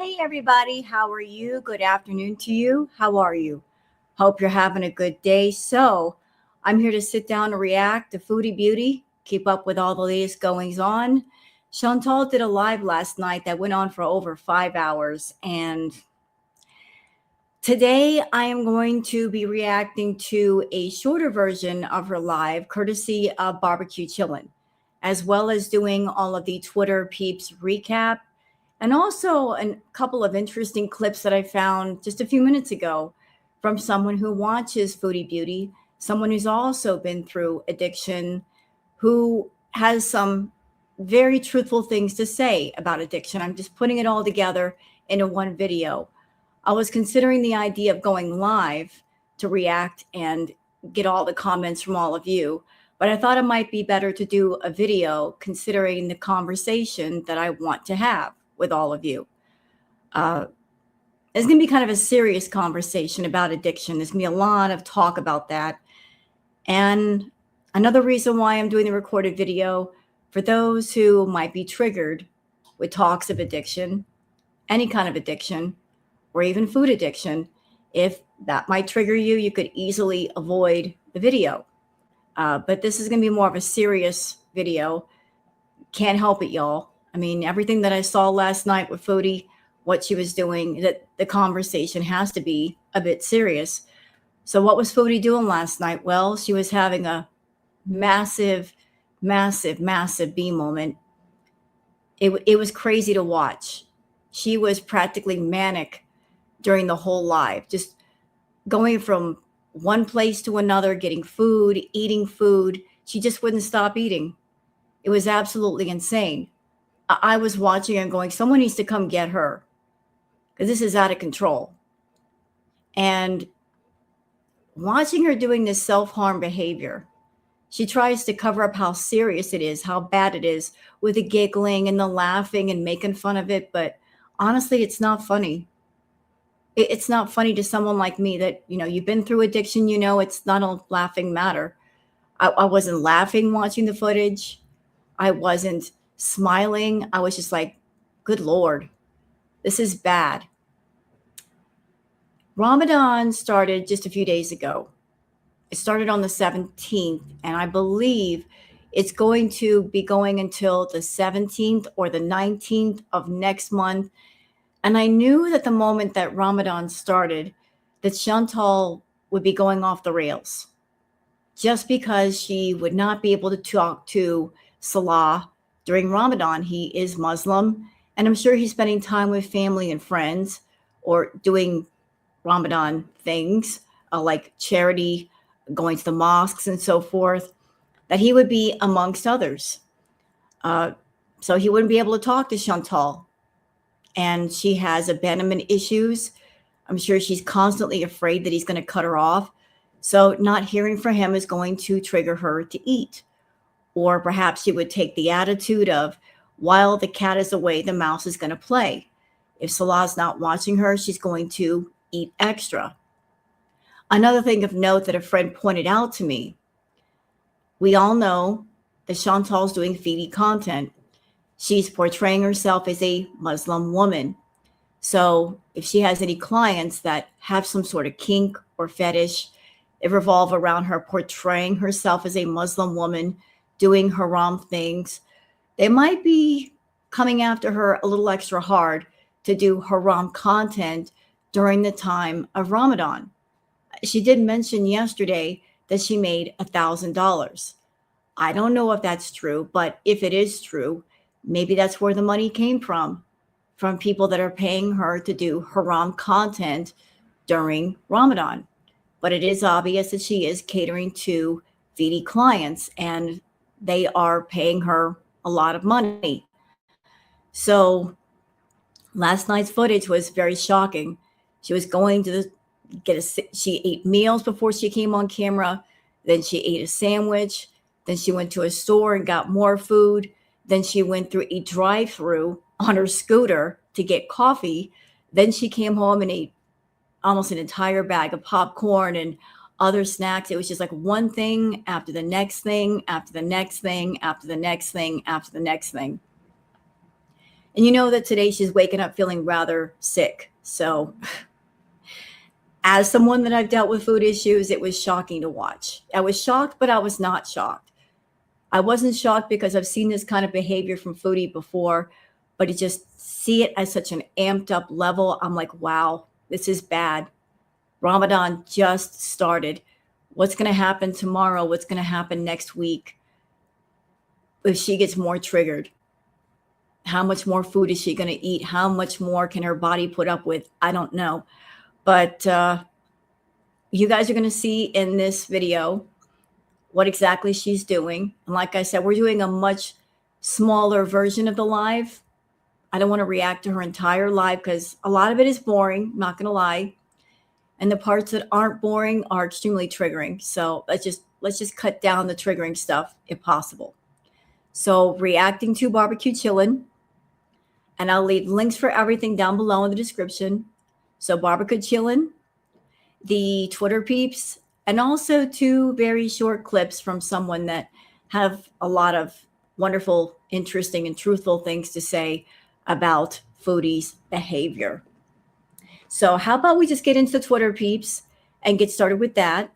Hey, everybody. How are you? Good afternoon to you. How are you? Hope you're having a good day. So, I'm here to sit down and react to Foodie Beauty, keep up with all the latest goings on. Chantal did a live last night that went on for over 5 hours. And today I am going to be reacting to a shorter version of her live, courtesy of Barbecue Chillin', as well as doing all of the Twitter peeps recap and also a couple of interesting clips that I found just a few minutes ago from someone who watches Foodie Beauty, someone who's also been through addiction, who has some very truthful things to say about addiction. I'm just putting it all together into one video. I was considering the idea of going live to react and get all the comments from all of you, but I thought it might be better to do a video considering the conversation that I want to have with all of you. It's going to be kind of a serious conversation about addiction. There's going to be a lot of talk about that. And another reason why I'm doing the recorded video, for those who might be triggered with talks of addiction, any kind of addiction, or even food addiction, if that might trigger you, you could easily avoid the video. But this is going to be more of a serious video. Can't help it, y'all. I mean, everything that I saw last night with Foodie, what she was doing, that the conversation has to be a bit serious. So what was Foodie doing last night? Well, she was having a massive, massive, massive B moment. It was crazy to watch. She was practically manic during the whole live, just going from one place to another, getting food, eating food. She just wouldn't stop eating. It was absolutely insane. I was watching and going, someone needs to come get her because this is out of control. And watching her doing this self-harm behavior, she tries to cover up how serious it is, how bad it is, with the giggling and the laughing and making fun of it. But honestly, it's not funny. It's not funny to someone like me that, you've been through addiction, it's not a laughing matter. I wasn't laughing watching the footage. I wasn't smiling. I was just like, good Lord, this is bad. Ramadan started just a few days ago. It started on the 17th, and I believe it's going to be going until the 17th or the 19th of next month. And I knew that the moment that Ramadan started, that Chantal would be going off the rails just because she would not be able to talk to Salah during Ramadan. He is Muslim, and I'm sure he's spending time with family and friends or doing Ramadan things like charity, going to the mosques and so forth, that he would be amongst others. So he wouldn't be able to talk to Chantal. And she has abandonment issues. I'm sure she's constantly afraid that he's going to cut her off. So not hearing from him is going to trigger her to eat. Or perhaps she would take the attitude of, while the cat is away, the mouse is going to play. If Salah's not watching her, she's going to eat extra. Another thing of note that a friend pointed out to me, we all know that Chantal's doing feedy content. She's portraying herself as a Muslim woman. So if she has any clients that have some sort of kink or fetish, it revolve around her portraying herself as a Muslim woman, doing haram things, they might be coming after her a little extra hard to do haram content during the time of Ramadan. She did mention yesterday that she made $1,000. I don't know if that's true, but if it is true, maybe that's where the money came from people that are paying her to do haram content during Ramadan. But it is obvious that she is catering to feedy clients and they are paying her a lot of money. So last night's footage was very shocking. She was going to she ate meals before she came on camera. Then she ate a sandwich. Then she went to a store and got more food. Then she went through a drive-through on her scooter to get coffee. Then she came home and ate almost an entire bag of popcorn and other snacks. It was just like one thing after the next thing, after the next thing, after the next thing, after the next thing. And you know that today she's waking up feeling rather sick. So as someone that I've dealt with food issues, it was shocking to watch. I was shocked, but I was not shocked. I wasn't shocked because I've seen this kind of behavior from Foodie before, but to just see it at such an amped up level, I'm like, wow, this is bad. Ramadan just started. What's going to happen tomorrow? What's going to happen next week? If she gets more triggered, how much more food is she going to eat? How much more can her body put up with? I don't know. But you guys are going to see in this video what exactly she's doing. And like I said, we're doing a much smaller version of the live. I don't want to react to her entire live because a lot of it is boring, not going to lie. And the parts that aren't boring are extremely triggering. So let's just cut down the triggering stuff if possible. So reacting to barbecue chillin', and I'll leave links for everything down below in the description. So barbecue chillin', the Twitter peeps, and also 2 very short clips from someone that have a lot of wonderful, interesting, and truthful things to say about Foodie's behavior. So how about we just get into the Twitter peeps and get started with that?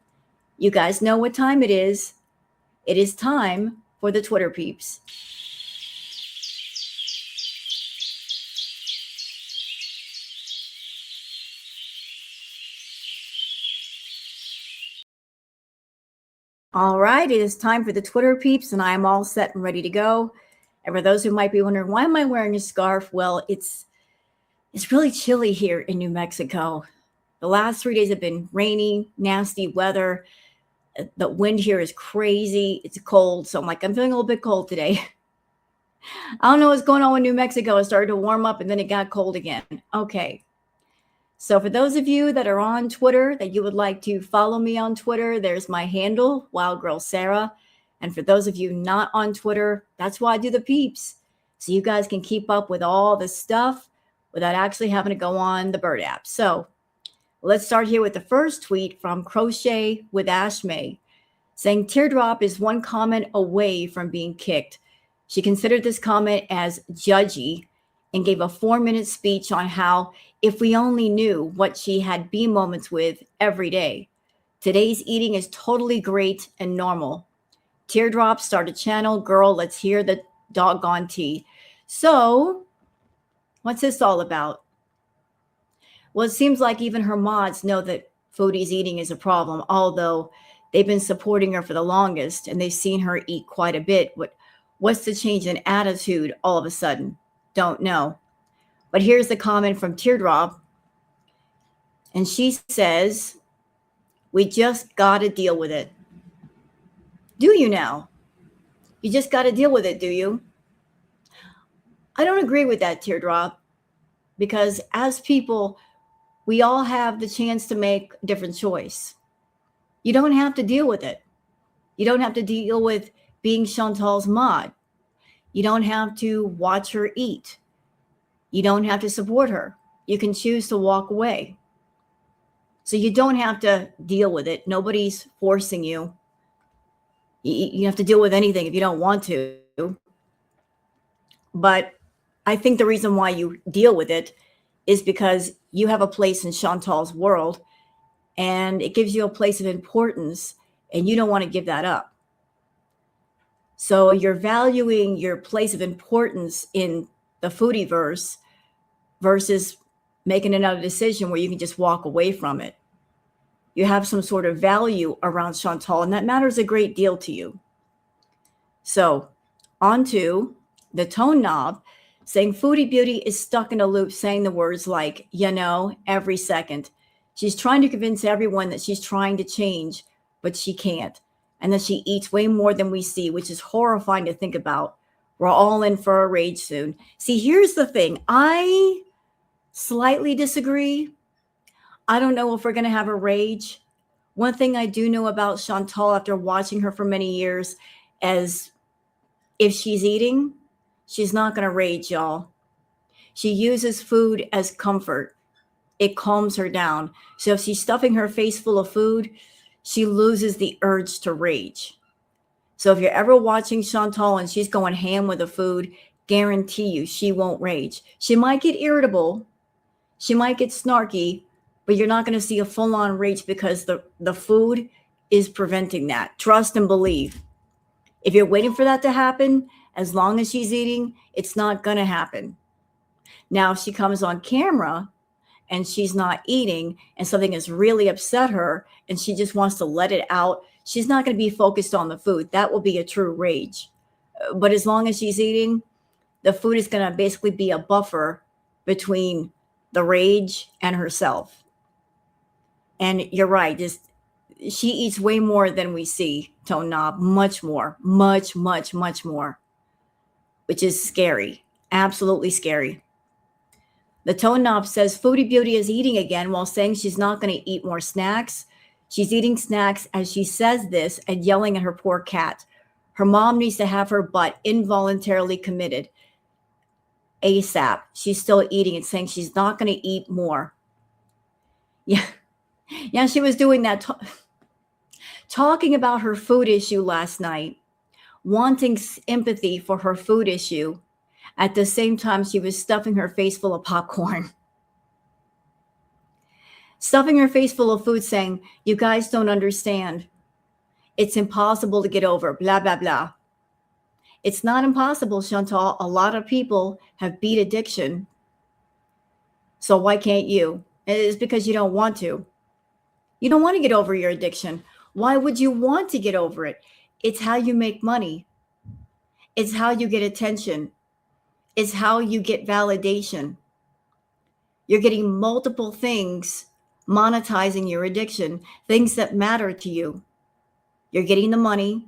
You guys know what time it is. It is time for the Twitter peeps. All right, it is time for the Twitter peeps, and I am all set and ready to go. And for those who might be wondering, why am I wearing a scarf? Well, it's really chilly here in New Mexico. The last 3 days have been rainy, nasty weather. The wind here is crazy. It's cold. So I'm feeling a little bit cold today. I don't know what's going on with New Mexico. It started to warm up and then it got cold again. Okay. So for those of you that are on Twitter, that you would like to follow me on Twitter, there's my handle, Wild Girl Sarah. And for those of you not on Twitter, that's why I do the peeps. So you guys can keep up with all the stuff without actually having to go on the Bird app. So let's start here with the first tweet from Crochet with Ashmay, saying Teardrop is 1 comment away from being kicked. She considered this comment as judgy and gave a 4-minute speech on how if we only knew what she had bee moments with every day. Today's eating is totally great and normal. Teardrop, start a channel. Girl, let's hear the doggone tea. So what's this all about? Well, it seems like even her mods know that Foodie's eating is a problem, although they've been supporting her for the longest and they've seen her eat quite a bit. What's the change in attitude all of a sudden? Don't know. But here's the comment from Teardrop. And she says, we just got to deal with it. Do you now? You just got to deal with it, do you? I don't agree with that, Teardrop, because as people, we all have the chance to make a different choice. You don't have to deal with it. You don't have to deal with being Chantal's mod. You don't have to watch her eat. You don't have to support her. You can choose to walk away. So you don't have to deal with it. Nobody's forcing you. You have to deal with anything if you don't want to. But I think the reason why you deal with it is because you have a place in Chantal's world and it gives you a place of importance and you don't want to give that up. So you're valuing your place of importance in the Foodieverse versus making another decision where you can just walk away from it. You have some sort of value around Chantal, and that matters a great deal to you. So on to the tone knob, saying Foodie Beauty is stuck in a loop saying the words like, every second. She's trying to convince everyone that she's trying to change, but she can't. And that she eats way more than we see, which is horrifying to think about. We're all in for a rage soon. See, here's the thing. I slightly disagree. I don't know if we're going to have a rage. One thing I do know about Chantal after watching her for many years is if she's eating, she's not going to rage, y'all. She uses food as comfort. It calms her down. So if she's stuffing her face full of food, she loses the urge to rage. So if you're ever watching Chantal and she's going ham with the food, Guarantee you she won't rage. She might get irritable, she might get snarky, but you're not going to see a full-on rage because the food is preventing that. Trust and believe. If you're waiting for that to happen, as long as she's eating, it's not going to happen. Now, if she comes on camera and she's not eating and something has really upset her and she just wants to let it out, she's not going to be focused on the food. That will be a true rage. But as long as she's eating, the food is going to basically be a buffer between the rage and herself. And you're right. She eats way more than we see, Tone Knob. Much more. Much, much, much more. Which is scary. Absolutely scary. The Tone Knob says Foodie Beauty is eating again while saying she's not going to eat more snacks. She's eating snacks as she says this and yelling at her poor cat. Her mom needs to have her butt involuntarily committed. ASAP. She's still eating and saying she's not going to eat more. Yeah. Yeah, she was doing that. Talking about her food issue last night, wanting empathy for her food issue. At the same time, she was stuffing her face full of popcorn. Stuffing her face full of food, saying, you guys don't understand. It's impossible to get over, blah, blah, blah. It's not impossible, Chantal. A lot of people have beat addiction. So why can't you? It's because you don't want to. You don't want to get over your addiction. Why would you want to get over it? It's how you make money. It's how you get attention. It's how you get validation. You're getting multiple things monetizing your addiction, things that matter to you. You're getting the money.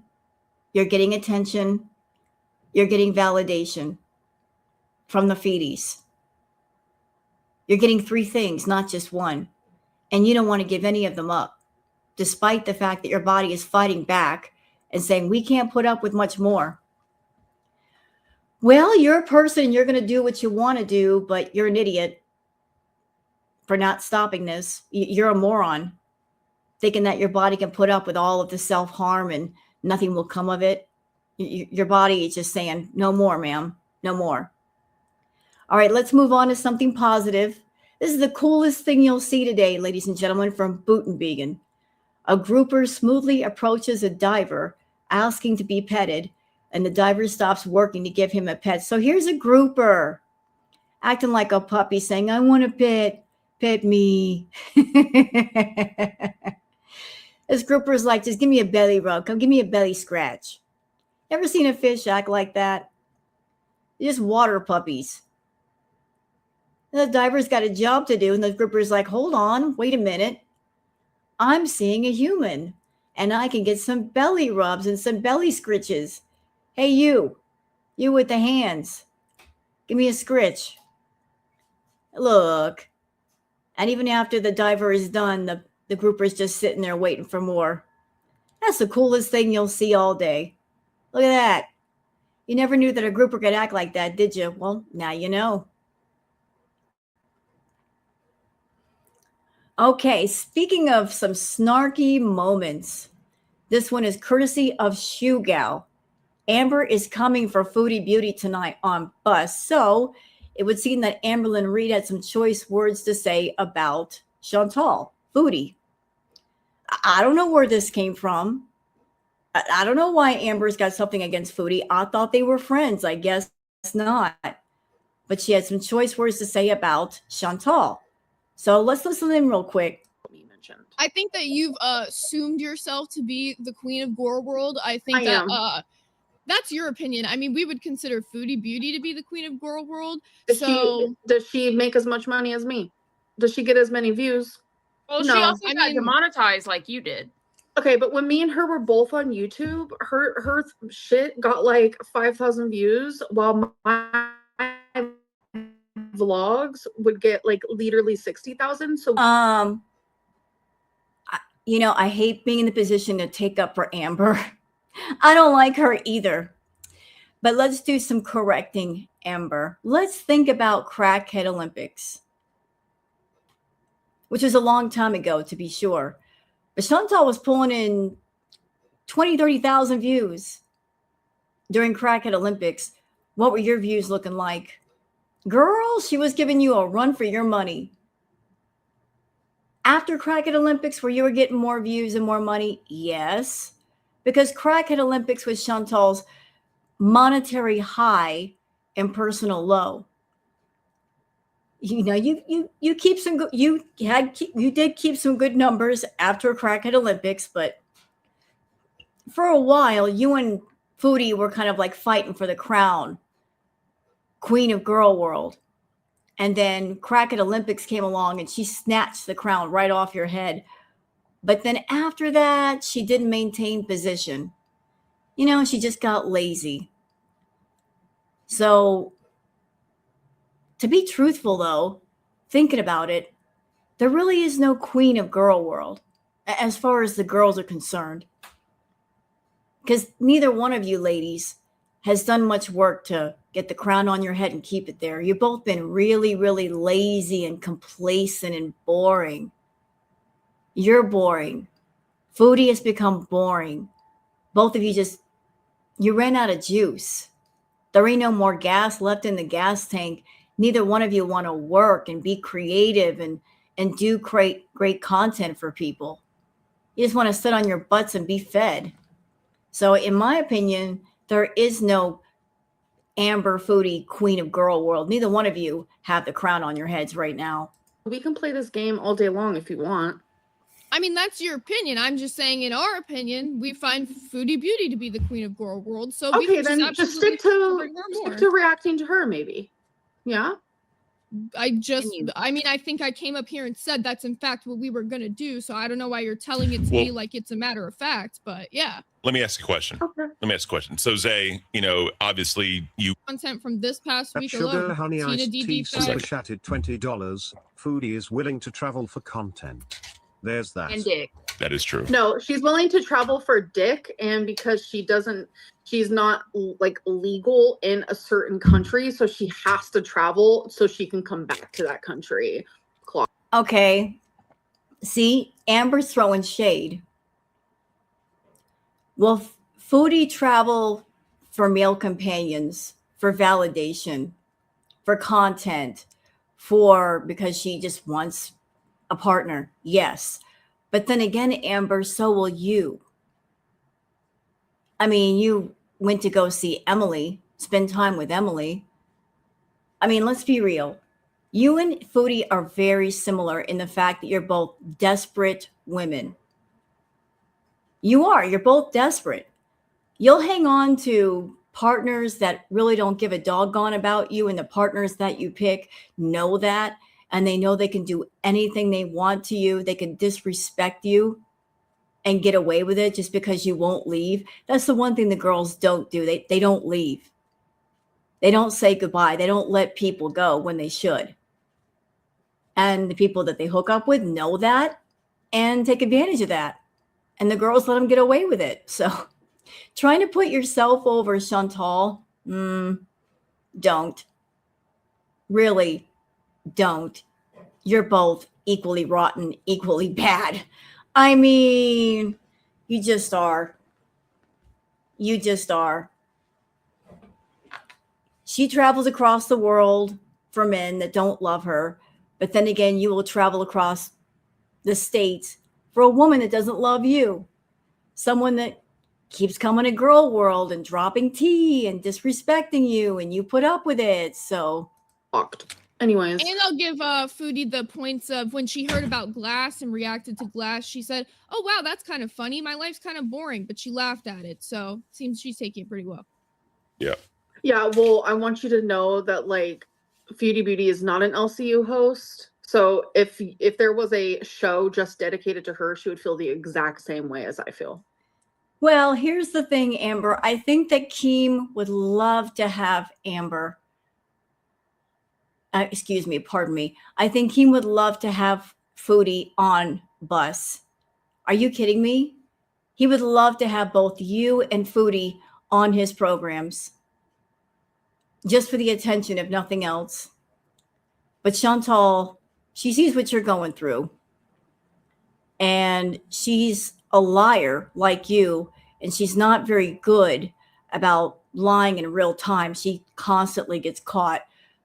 You're getting attention. You're getting validation from the feedies. You're getting 3 things, not just one. And you don't want to give any of them up, despite the fact that your body is fighting back and saying, we can't put up with much more. Well, you're a person, you're going to do what you want to do, but you're an idiot for not stopping this. You're a moron, thinking that your body can put up with all of the self-harm and nothing will come of it. Your body is just saying, no more, ma'am, no more. All right, let's move on to something positive. This is the coolest thing you'll see today, ladies and gentlemen, from Buitenwegen. A grouper smoothly approaches a diver asking to be petted, and the diver stops working to give him a pet. So here's a grouper acting like a puppy saying, I want a pet me. This grouper's like, just give me a belly rub. Come give me a belly scratch. Ever seen a fish act like that? They're just water puppies. And the diver's got a job to do, and the grouper's like, hold on, wait a minute. I'm seeing a human, and I can get some belly rubs and some belly scritches. Hey, you with the hands, give me a scritch. Look. And even after the diver is done, the grouper's just sitting there waiting for more. That's the coolest thing you'll see all day. Look at that. You never knew that a grouper could act like that, did you? Well, now you know. Okay, speaking of some snarky moments, this one is courtesy of Shoe Gal. Amber is coming for Foodie Beauty tonight on Bus. So it would seem that Amberlynn Reed had some choice words to say about Chantal, Foodie. I don't know where this came from. I don't know why Amber's got something against Foodie. I thought they were friends. I guess not. But she had some choice words to say about Chantal. So let's listen in real quick. I think that you've assumed yourself to be the queen of Gore World. I think that's your opinion. I mean, we would consider Foodie Beauty to be the queen of Gore World. Does she make as much money as me? Does she get as many views? Well, no. She also got demonetized like you did. Okay, but when me and her were both on YouTube, her shit got like 5,000 views, while my vlogs would get like literally 60,000. So you know, I hate being in the position to take up for Amber. I don't like her either. But let's do some correcting, Amber. Let's think about Crackhead Olympics, which was a long time ago, to be sure. But Chantal was pulling in 20, 30,000 views during Crackhead Olympics. What were your views looking like? Girl, she was giving you a run for your money. After Crackhead Olympics, where you were getting more views and more money? Yes. Because Crackhead Olympics was Chantal's monetary high and personal low. You know, you keep some good, you did keep some good numbers after Crackhead Olympics, but for a while, you and Foodie were kind of like fighting for the crown, Queen of Girl World. And then Crackhead Olympics came along and she snatched the crown right off your head. But then after that, she didn't maintain position. You know, she just got lazy. So, to be truthful though, thinking about it, there really is no Queen of Girl World as far as the girls are concerned. Because neither one of you ladies has done much work to get the crown on your head and keep it there. You've both been really, really lazy and complacent and boring. You're boring. Foodie has become boring. Both of you you ran out of juice. There ain't no more gas left in the gas tank. Neither one of you want to work and be creative and do great content for people. You just want to sit on your butts and be fed. So in my opinion, there is no Amber, Foodie, Queen of Girl World. Neither one of you have the crown on your heads right now. We can play this game all day long if you want. I mean, that's your opinion. I'm just saying, in our opinion, we find Foodie Beauty to be the Queen of Girl World. So okay, then just stick to reacting to her, maybe. Yeah. I mean, I think I came up here and said that's in fact what we were gonna do. So I don't know why you're telling it to me like it's a matter of fact, but yeah. Let me ask you a question. Okay. Let me ask a question. So Zay, you know, obviously you content from this past week Sugar alone. Honey Tina Iced D Tea deep dive. super chatted $20. Foodie is willing to travel for content. There's that. And dick. that is true. No, she's willing to travel for dick, and because she's not like legal in a certain country, so she has to travel so she can come back to that country. Okay. See, Amber's throwing shade. Will Foodie travel for male companions, for validation, for content, because she just wants a partner? Yes. But then again, Amber, so will you. I mean, you went to go see Emily, spend time with Emily. I mean, let's be real. You and Foodie are very similar in the fact that you're both desperate women. You're both desperate. You'll hang on to partners that really don't give a doggone about you, and the partners that you pick know that, and they know they can do anything they want to you. They can disrespect you and get away with it just because you won't leave. That's the one thing the girls don't do. They don't leave. They don't say goodbye. They don't let people go when they should. And the people that they hook up with know that and take advantage of that. And the girls let them get away with it. So trying to put yourself over, Chantal, don't. Really, don't. You're both equally rotten, equally bad. I mean, you just are. You just are. She travels across the world for men that don't love her. But then again, you will travel across the states for a woman that doesn't love you. Someone that keeps coming to Girl World and dropping tea and disrespecting you, and you put up with it. So Fucked. Anyways. And I'll give Foodie the points of when she heard about Glass and reacted to Glass, she said, oh, wow, that's kind of funny. My life's kind of boring, but she laughed at it. So it seems she's taking it pretty well. Yeah. Yeah, well, I want you to know that, like, Foodie Beauty is not an LCU host. So if there was a show just dedicated to her, she would feel the exact same way as I feel. Well, here's the thing, Amber. I think that Keem would love to have Amber. Pardon me. I think Keem would love to have Foodie on Bus. Are you kidding me? He would love to have both you and Foodie on his programs. Just for the attention, if nothing else. But Chantal, she sees what you're going through. And she's a liar like you. And she's not very good about lying in real time. She constantly gets caught.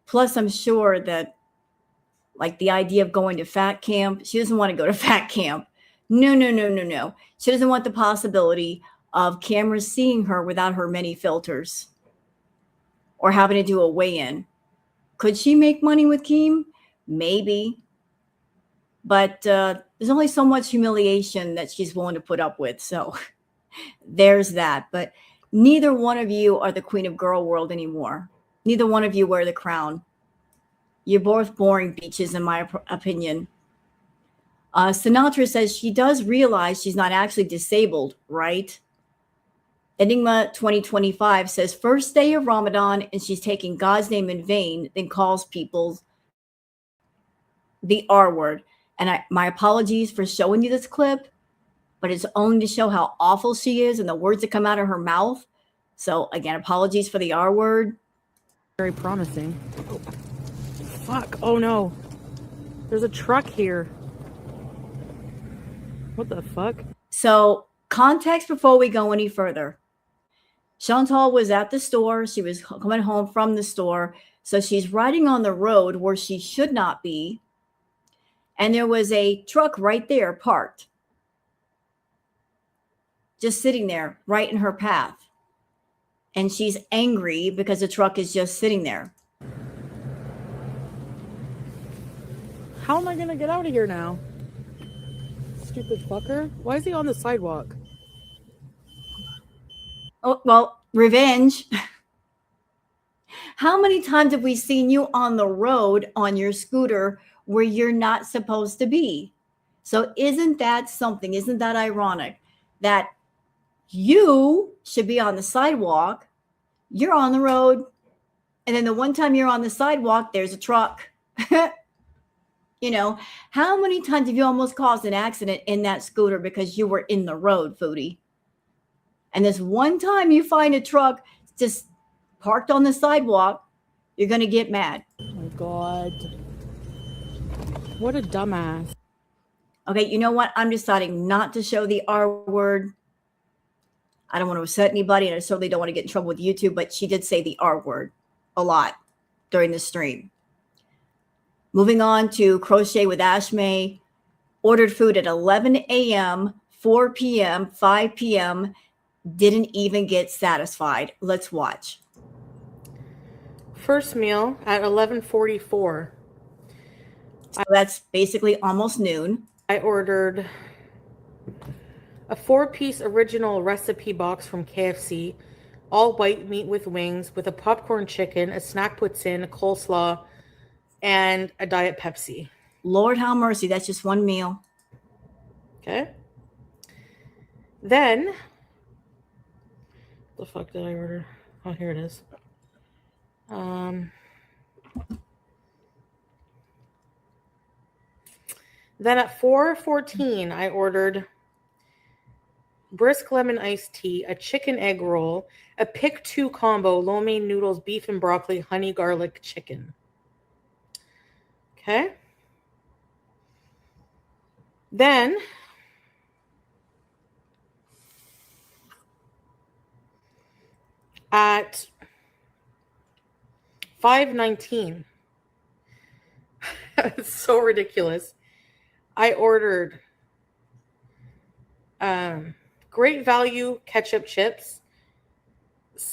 Plus, I'm sure that like the idea of going to fat camp, she doesn't want to go to fat camp. No, no, no, no, no. She doesn't want the possibility of cameras seeing her without her many filters or having to do a weigh-in. Could she make money with Keem? Maybe. But there's only so much humiliation that she's willing to put up with. So there's that. But neither one of you are the queen of girl world anymore. Neither one of you wear the crown. You're both boring beaches, in my opinion. Sinatra says she does realize she's not actually disabled, right? Enigma 2025 says first day of Ramadan and she's taking God's name in vain, then calls people the R word. And my apologies for showing you this clip, but it's only to show how awful she is and the words that come out of her mouth. So again, apologies for the R word. Very promising. Oh, fuck. Oh no. There's a truck here. What the fuck? So context before we go any further. Chantal was at the store. She was coming home from the store. So she's riding on the road where she should not be. And there was a truck right there parked. Just sitting there right in her path. And she's angry because the truck is just sitting there. How am I going to get out of here now? Stupid fucker. Why is he on the sidewalk? Oh, well, revenge. How many times have we seen you on the road on your scooter where you're not supposed to be? So isn't that something? Isn't that ironic that you should be on the sidewalk, you're on the road, and then the one time you're on the sidewalk, there's a truck. You know, how many times have you almost caused an accident in that scooter because you were in the road, Foodie? And this one time you find a truck just parked on the sidewalk, you're going to get mad. Oh my God. What a dumbass. Okay, you know what? I'm deciding not to show the R word. I don't want to upset anybody, and I certainly don't want to get in trouble with YouTube, but she did say the R word a lot during the stream. Moving on to Crochet with Ashmay. Ordered food at 11 a.m., 4 p.m., 5 p.m., didn't even get satisfied. Let's watch. First meal at 11:44. So that's basically almost noon. I ordered a 4-piece original recipe box from KFC, all white meat with wings, with a popcorn chicken, a snack puts in, a coleslaw, and a Diet Pepsi. Lord have mercy, that's just one meal. Okay. Then, the fuck did I order? Oh, here it is. Then at 4:14, I ordered brisk lemon iced tea, a chicken egg roll, a pick 2 combo, lo mein noodles, beef and broccoli, honey garlic chicken. Okay. Then at 5:19, it's so ridiculous. I ordered great value ketchup chips,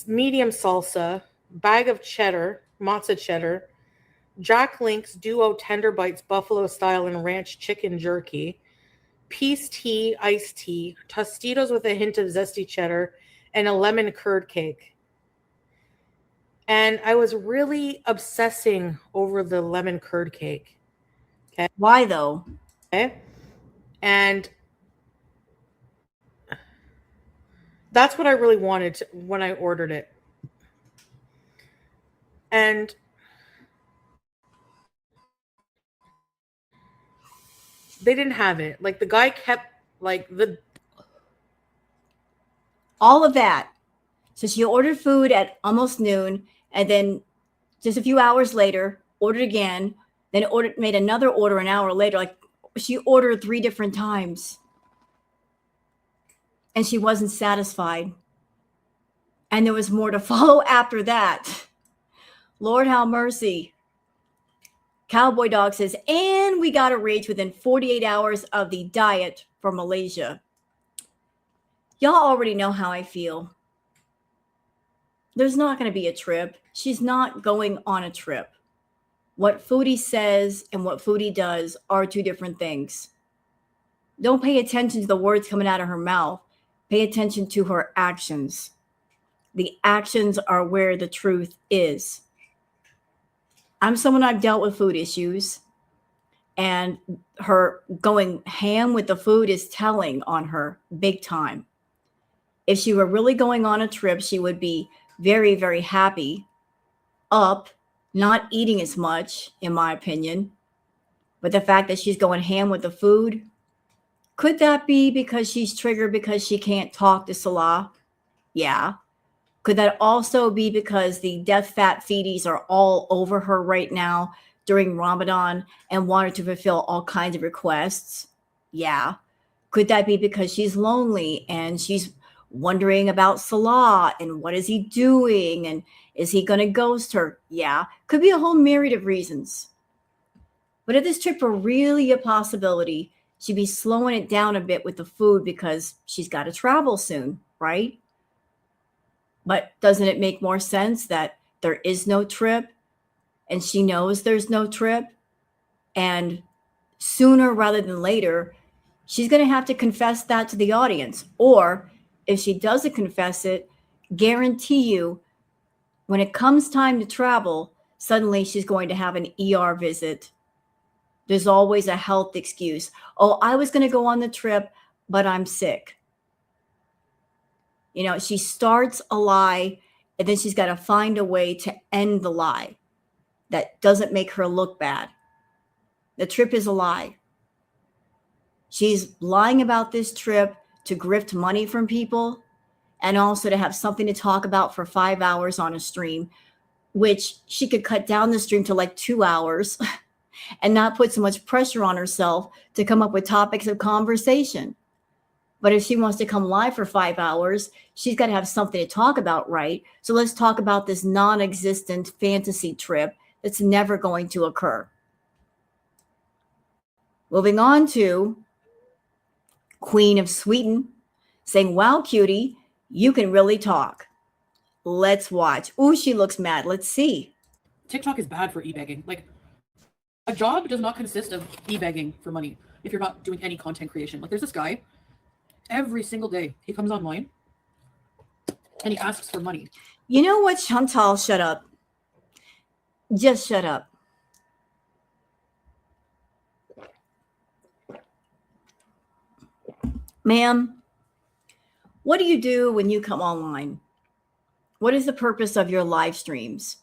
medium salsa, bag of cheddar, mozza cheddar, Jack Link's Duo Tender Bites Buffalo Style and Ranch Chicken Jerky, peace tea, iced tea, Tostitos with a hint of zesty cheddar, and a lemon curd cake. And I was really obsessing over the lemon curd cake. Okay. Why though? Okay. And that's what I really wanted when I ordered it. And they didn't have it. Like the guy kept like all of that. So she ordered food at almost noon, and then just a few hours later, ordered again, then made another order an hour later. Like she ordered 3 different times. And she wasn't satisfied. And there was more to follow after that. Lord have mercy. Cowboy Dog says, and we got a reach within 48 hours of the diet for Malaysia. Y'all already know how I feel. There's not going to be a trip. She's not going on a trip. What Foodie says and what Foodie does are two different things. Don't pay attention to the words coming out of her mouth. Pay attention to her actions. The actions are where the truth is. I'm someone, I've dealt with food issues, and her going ham with the food is telling on her big time. If she were really going on a trip, she would be very, very happy, up, not eating as much, in my opinion. But the fact that she's going ham with the food, could that be because she's triggered because she can't talk to Salah? Yeah. Could that also be because the death fat feedies are all over her right now during Ramadan and wanted to fulfill all kinds of requests? Yeah. Could that be because she's lonely and she's wondering about Salah and what is he doing and is he going to ghost her? Yeah. Could be a whole myriad of reasons. But if this trip were really a possibility, she'd be slowing it down a bit with the food because she's got to travel soon, right? But doesn't it make more sense that there is no trip and she knows there's no trip? And sooner rather than later, she's going to have to confess that to the audience. Or if she doesn't confess it, guarantee you, when it comes time to travel, suddenly she's going to have an ER visit. There's always a health excuse. Oh, I was going to go on the trip, but I'm sick. You know, she starts a lie and then she's got to find a way to end the lie that doesn't make her look bad. The trip is a lie. She's lying about this trip to grift money from people and also to have something to talk about for 5 hours on a stream, which she could cut down the stream to like 2 hours and not put so much pressure on herself to come up with topics of conversation. But if she wants to come live for 5 hours, she's got to have something to talk about, right? So let's talk about this non-existent fantasy trip that's never going to occur. Moving on to Queen of Sweden saying, wow, cutie, you can really talk. Let's watch. Ooh, she looks mad. Let's see. TikTok is bad for e-begging. Like, a job does not consist of e-begging for money if you're not doing any content creation. Like, there's this guy, every single day, he comes online and he asks for money. You know what, Chantal? Shut up. Just shut up. Ma'am, what do you do when you come online? What is the purpose of your live streams?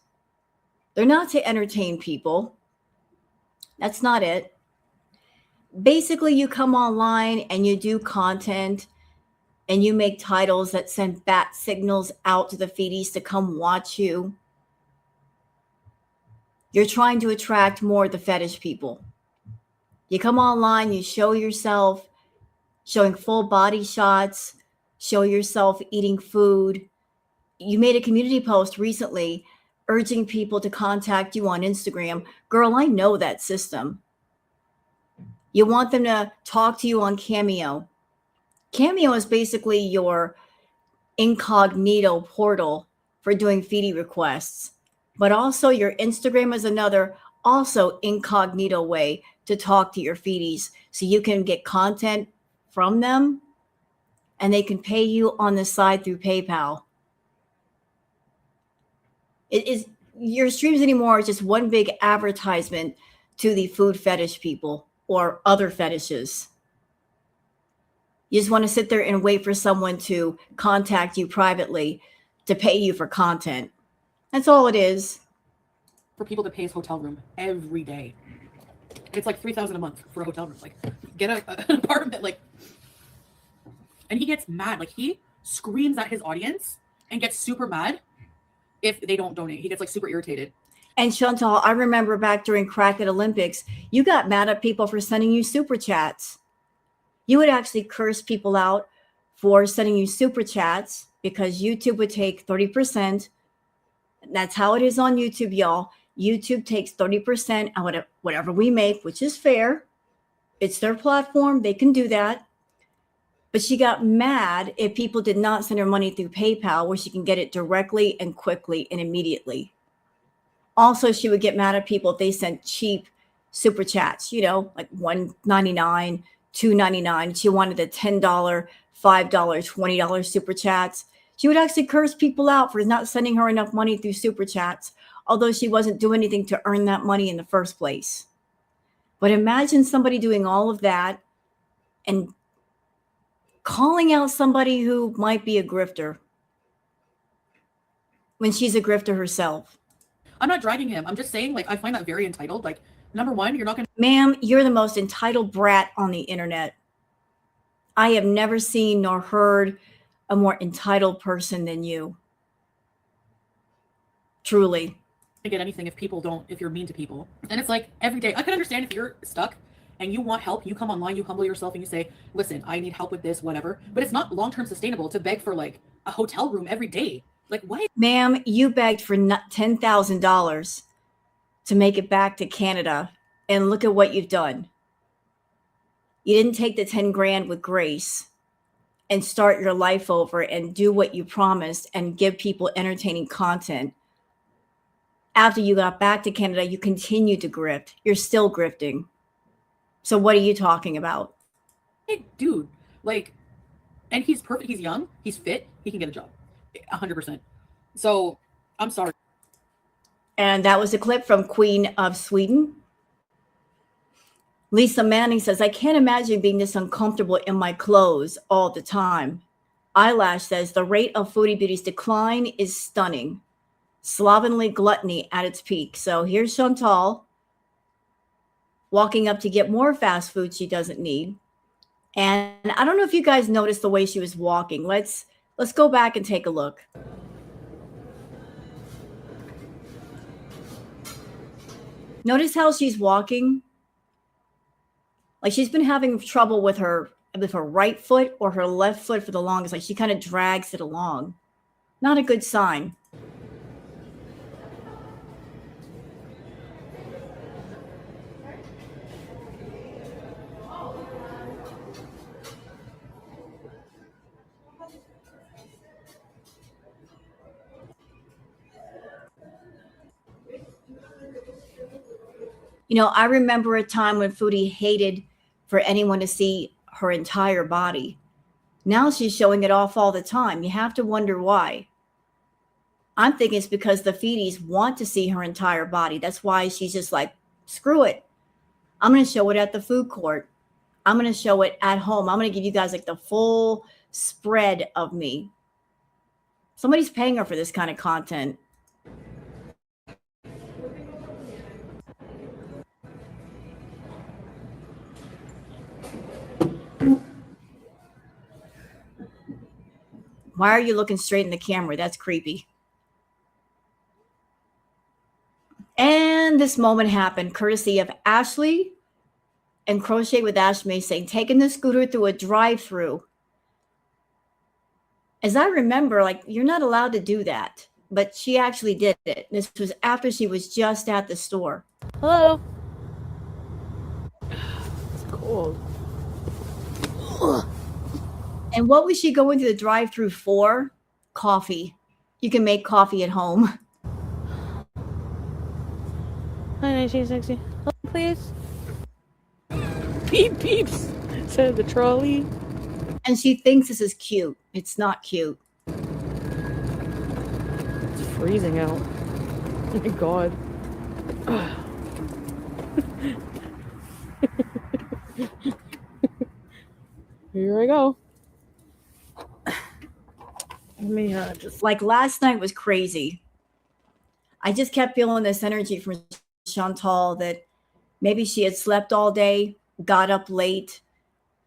They're not to entertain people. That's not it. Basically, you come online and you do content and you make titles that send bat signals out to the feedies to come watch you. You're trying to attract more of the fetish people. You come online, you show yourself showing full body shots, show yourself eating food. You made a community post recently urging people to contact you on Instagram. Girl, I know that system. You want them to talk to you on Cameo. Cameo is basically your incognito portal for doing feedie requests, but also your Instagram is another also incognito way to talk to your feedies so you can get content from them and they can pay you on the side through PayPal. It is your streams anymore is just one big advertisement to the food fetish people or other fetishes. You just want to sit there and wait for someone to contact you privately to pay you for content. That's all it is. For people to pay his hotel room every day. It's like $3,000 a month for a hotel room. Like, get an apartment, like. And he gets mad. Like, he screams at his audience and gets super mad if they don't donate. He gets like super irritated. And Chantal, I remember back during Crack at Olympics, you got mad at people for sending you super chats. You would actually curse people out for sending you super chats because YouTube would take 30%. That's how it is on YouTube, y'all. YouTube takes 30% out whatever we make, which is fair. It's their platform. They can do that. But she got mad if people did not send her money through PayPal, where she can get it directly and quickly and immediately. Also, she would get mad at people if they sent cheap super chats, you know, like $1.99, $2.99. She wanted the $10, $5, $20 super chats. She would actually curse people out for not sending her enough money through super chats, although she wasn't doing anything to earn that money in the first place. But imagine somebody doing all of that and calling out somebody who might be a grifter when she's a grifter herself. I'm not dragging him. I'm just saying, like, I find that very entitled. Like, number one, you're not going to... Ma'am, you're the most entitled brat on the internet. I have never seen nor heard a more entitled person than you. Truly. Get anything if you're mean to people. And it's like every day. I can understand if you're stuck and you want help, you come online, you humble yourself and you say, listen, I need help with this, whatever. But it's not long-term sustainable to beg for like a hotel room every day. Like, what? Ma'am, you begged for $10,000 to make it back to Canada, and look at what you've done. You didn't take the 10 grand with grace and start your life over and do what you promised and give people entertaining content. After you got back to Canada, you continued to grift. You're still grifting. So what are you talking about? Hey, dude, like, and he's perfect. He's young. He's fit. He can get a job. 100%. So I'm sorry. And that was a clip from Queen of Sweden. Lisa Manning says, I can't imagine being this uncomfortable in my clothes all the time. Eyelash says, the rate of Foodie Beauty's decline is stunning. Slovenly gluttony at its peak. So here's Chantal walking up to get more fast food she doesn't need. And I don't know if you guys noticed the way she was walking. Let's go back and take a look. Notice how she's walking? Like she's been having trouble with her right foot or her left foot for the longest. Like she kind of drags it along. Not a good sign. You know, I remember a time when Foodie hated for anyone to see her entire body. Now she's showing it off all the time. You have to wonder why. I'm thinking it's because the feedies want to see her entire body. That's why she's just like, screw it. I'm going to show it at the food court. I'm going to show it at home. I'm going to give you guys like the full spread of me. Somebody's paying her for this kind of content. Why are you looking straight in the camera? That's creepy. And this moment happened courtesy of Ashley and Crochet with Ashmay saying, taking the scooter through a drive-through. As I remember, like, you're not allowed to do that, but she actually did it. This was after she was just at the store. Hello. It's cold. And what was she going to the drive-through for? Coffee. You can make coffee at home. Hi, 1960. Hello, please. Beep beeps. Said the trolley. And she thinks this is cute. It's not cute. It's freezing out. Oh my god. Here I go. Let me just like last night was crazy. I just kept feeling this energy from Chantal that maybe she had slept all day, got up late,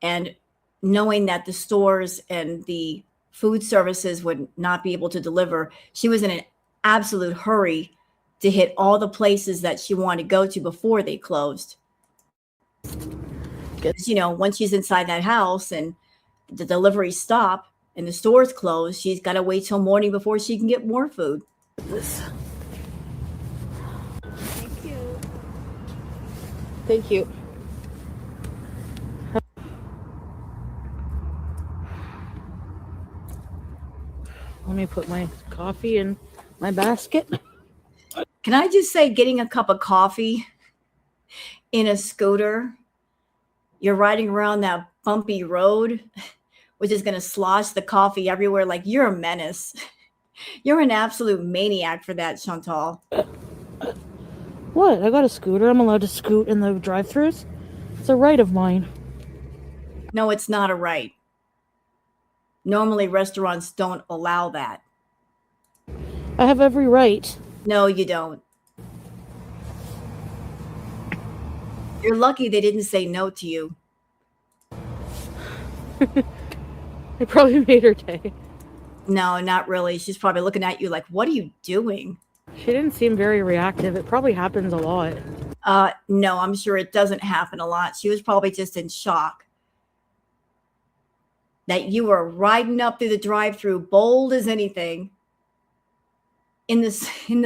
and knowing that the stores and the food services would not be able to deliver, she was in an absolute hurry to hit all the places that she wanted to go to before they closed. Because, you know, once she's inside that house and the delivery stop and the store's closed, she's got to wait till morning before she can get more food. This. Thank you. Thank you. Let me put my coffee in my basket. Can I just say, getting a cup of coffee in a scooter, you're riding around that bumpy road, which is going to slosh the coffee everywhere. Like, you're a menace. You're an absolute maniac for that, Chantal. What? I got a scooter. I'm allowed to scoot in the drive-thrus. It's a right of mine. No, it's not a right. Normally, restaurants don't allow that. I have every right. No, you don't. You're lucky they didn't say no to you. They probably made her day. No, not really. She's probably looking at you like, what are you doing? She didn't seem very reactive. It probably happens a lot. No, I'm sure it doesn't happen a lot. She was probably just in shock that you were riding up through the drive-thru, bold as anything, in the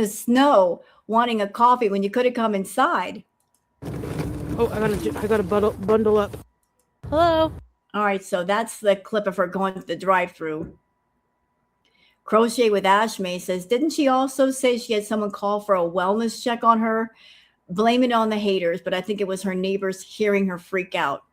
snow, wanting a coffee when you could have come inside. Oh, I gotta bundle up. Hello. All right, so that's the clip of her going to the drive-thru. Crochet with Ashmay says, didn't she also say she had someone call for a wellness check on her? Blame it on the haters, but I think it was her neighbors hearing her freak out.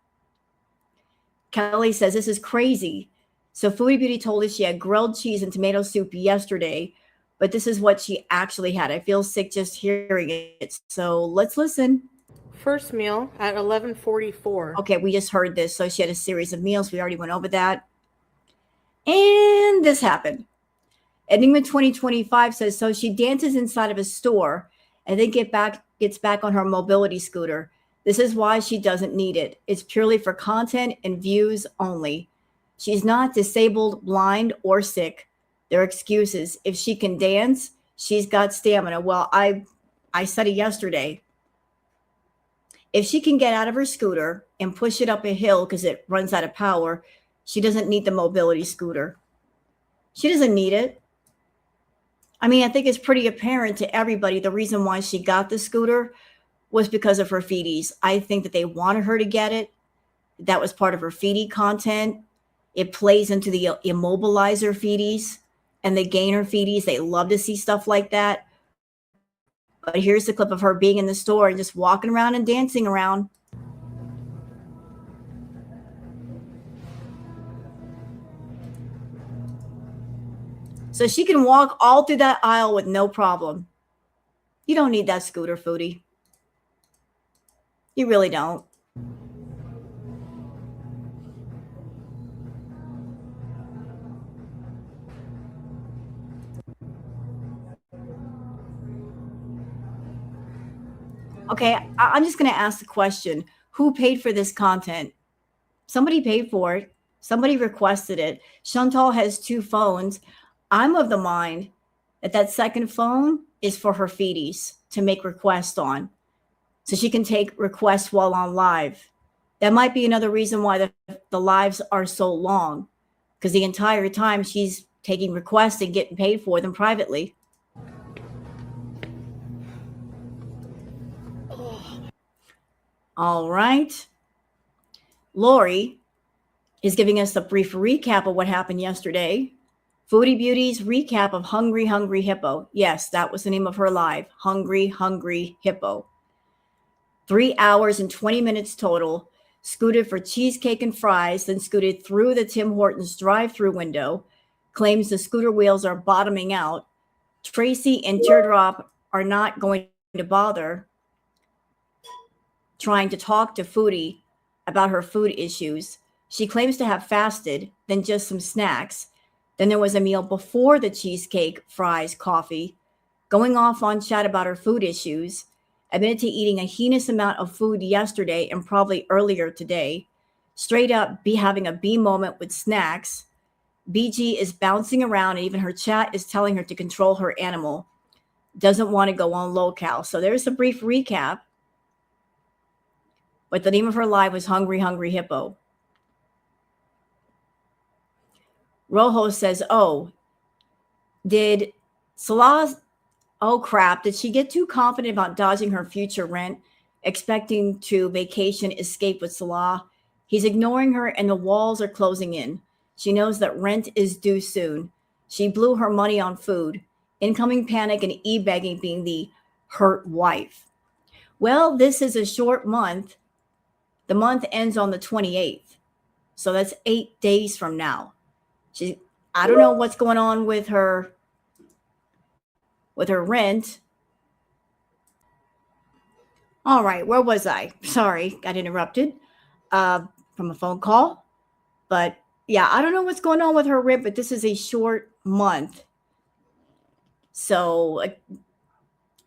Kelly says, this is crazy. So Foodie Beauty told us she had grilled cheese and tomato soup yesterday, but this is what she actually had. I feel sick just hearing it. So let's listen. First meal at 11:44. Okay, we just heard this. So she had a series of meals. We already went over that. And this happened. Enigma 2025 says, so she dances inside of a store and then gets back on her mobility scooter. This is why she doesn't need it. It's purely for content and views only. She's not disabled, blind, or sick. They're excuses. If she can dance, she's got stamina. Well, I said it yesterday. If she can get out of her scooter and push it up a hill because it runs out of power, she doesn't need the mobility scooter. She doesn't need it. I mean, I think it's pretty apparent to everybody the reason why she got the scooter was because of her feedies. I think that they wanted her to get it. That was part of her feedie content. It plays into the immobilizer feedies and the gainer feedies. They love to see stuff like that. But here's the clip of her being in the store and just walking around and dancing around. So she can walk all through that aisle with no problem. You don't need that scooter, Foodie. You really don't. Okay, I'm just going to ask the question. Who paid for this content? Somebody paid for it. Somebody requested it. Chantal has 2 phones. I'm of the mind that that second phone is for her feedies to make requests on, so she can take requests while on live. That might be another reason why the lives are so long, because the entire time she's taking requests and getting paid for them privately. All right. Lori is giving us a brief recap of what happened yesterday. Foodie Beauty's recap of Hungry Hungry Hippo. Yes, that was the name of her live. Hungry Hungry Hippo. 3 hours and 20 minutes total. Scooted for cheesecake and fries, then scooted through the Tim Hortons drive-through window. Claims the scooter wheels are bottoming out. Tracy and Teardrop are not going to bother trying to talk to Foodie about her food issues. She claims to have fasted, then just some snacks. Then there was a meal before the cheesecake, fries, coffee, going off on chat about her food issues, admitted to eating a heinous amount of food yesterday and probably earlier today, straight up having a B moment with snacks. BG is bouncing around and even her chat is telling her to control her animal. Doesn't want to go on low-cal. So there's a brief recap. But the name of her live was Hungry Hungry Hippo. Rojo says, oh, did Salah, oh crap, did she get too confident about dodging her future rent, expecting to vacation escape with Salah? He's ignoring her and the walls are closing in. She knows that rent is due soon. She blew her money on food, incoming panic and e-begging being the hurt wife. Well, this is a short month. The month ends on the 28th. So that's 8 days from now. I don't know what's going on with her rent. All right, where was I? Sorry, got interrupted from a phone call. But yeah, I don't know what's going on with her rent, but this is a short month. So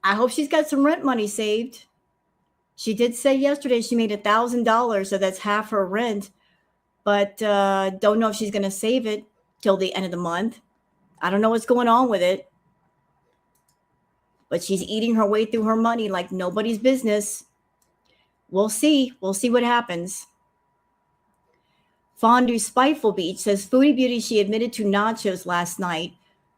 I hope she's got some rent money saved. She did say yesterday she made $1,000, so that's half her rent. But don't know if she's going to save it till the end of the month. I don't know what's going on with it. But she's eating her way through her money like nobody's business. We'll see. We'll see what happens. Fondue Spiteful Beach says, Foodie Beauty, she admitted to nachos last night.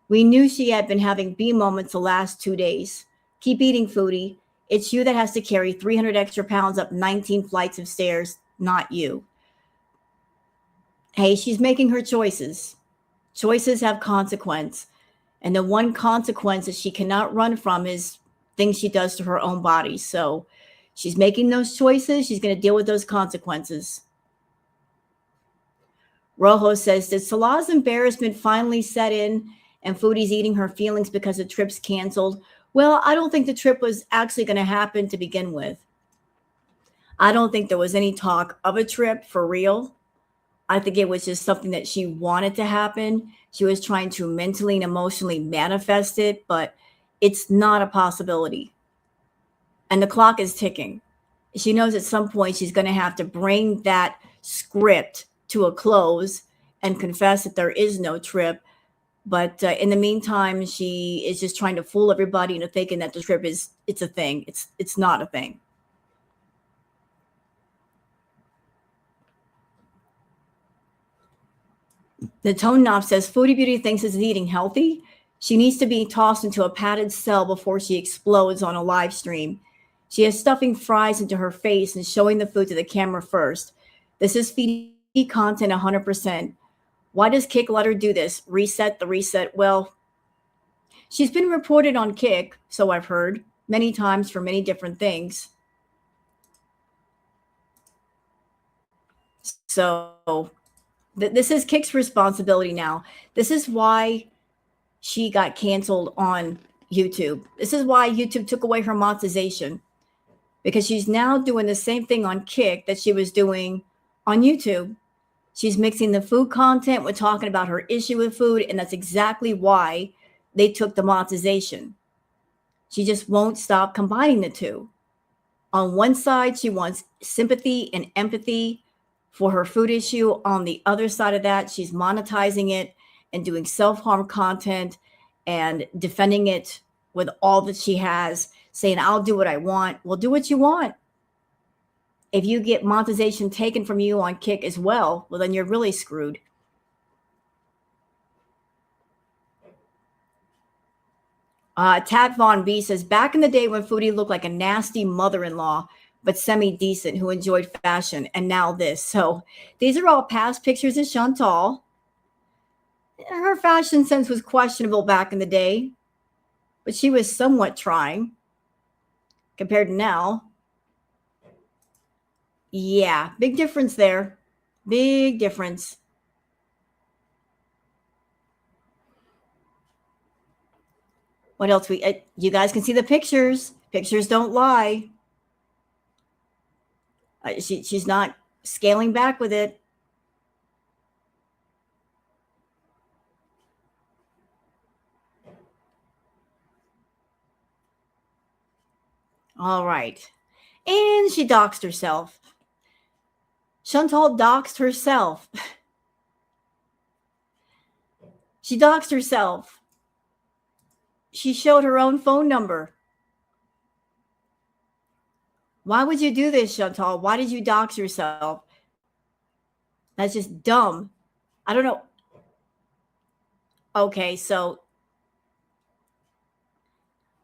We knew she had been having B moments the last 2 days. Keep eating, Foodie. It's you that has to carry 300 extra pounds up 19 flights of stairs, not you. Hey, she's making her choices. Choices have consequence. And the one consequence that she cannot run from is things she does to her own body. So she's making those choices. She's going to deal with those consequences. Rojo says, did Salah's embarrassment finally set in and Foodie's eating her feelings because the trip's canceled? Well, I don't think the trip was actually going to happen to begin with. I don't think there was any talk of a trip for real. I think it was just something that she wanted to happen. She was trying to mentally and emotionally manifest it, but it's not a possibility. And the clock is ticking. She knows at some point she's going to have to bring that script to a close and confess that there is no trip. But in the meantime, she is just trying to fool everybody into thinking that the trip it's a thing. It's not a thing. The Tone Knob says, Foodie Beauty thinks is eating healthy. She needs to be tossed into a padded cell before she explodes on a live stream. She is stuffing fries into her face and showing the food to the camera first. This is feeding content 100%. Why does Kick let her do this? Reset the reset. Well, she's been reported on Kick, so I've heard, many times for many different things. So this is Kick's responsibility now. This is why she got canceled on YouTube. This is why YouTube took away her monetization, because she's now doing the same thing on Kick that she was doing on YouTube. She's mixing the food content with talking about her issue with food, and that's exactly why they took the monetization. She just won't stop combining the two. On one side, she wants sympathy and empathy for her food issue. On the other side of that, she's monetizing it and doing self-harm content and defending it with all that she has, saying, I'll do what I want. Well, do what you want. If you get monetization taken from you on Kick as well, well, then you're really screwed. Tat Von B says, back in the day when Foodie looked like a nasty mother-in-law, but semi-decent, who enjoyed fashion, and now this. So these are all past pictures of Chantal. Her fashion sense was questionable back in the day, but she was somewhat trying compared to now. Yeah, big difference there. Big difference. What else? You guys can see the pictures. Pictures don't lie. She's not scaling back with it. All right. And she doxed herself. Chantal doxed herself. She doxed herself. She showed her own phone number. Why would you do this, Chantal? Why did you dox yourself? That's just dumb. I don't know. Okay, so,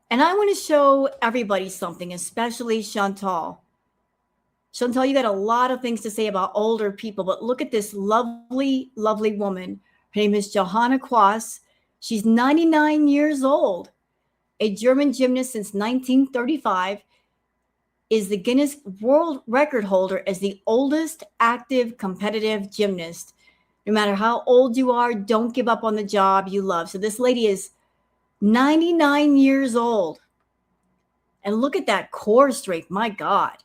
and I want to show everybody something, especially Chantal. Chantal, you got a lot of things to say about older people, but look at this lovely, lovely woman. Her name is Johanna Quas. She's 99 years old, a German gymnast since 1935, is the Guinness World Record holder as the oldest active competitive gymnast. No matter how old you are, don't give up on the job you love. So this lady is 99 years old. And look at that core strength. My God.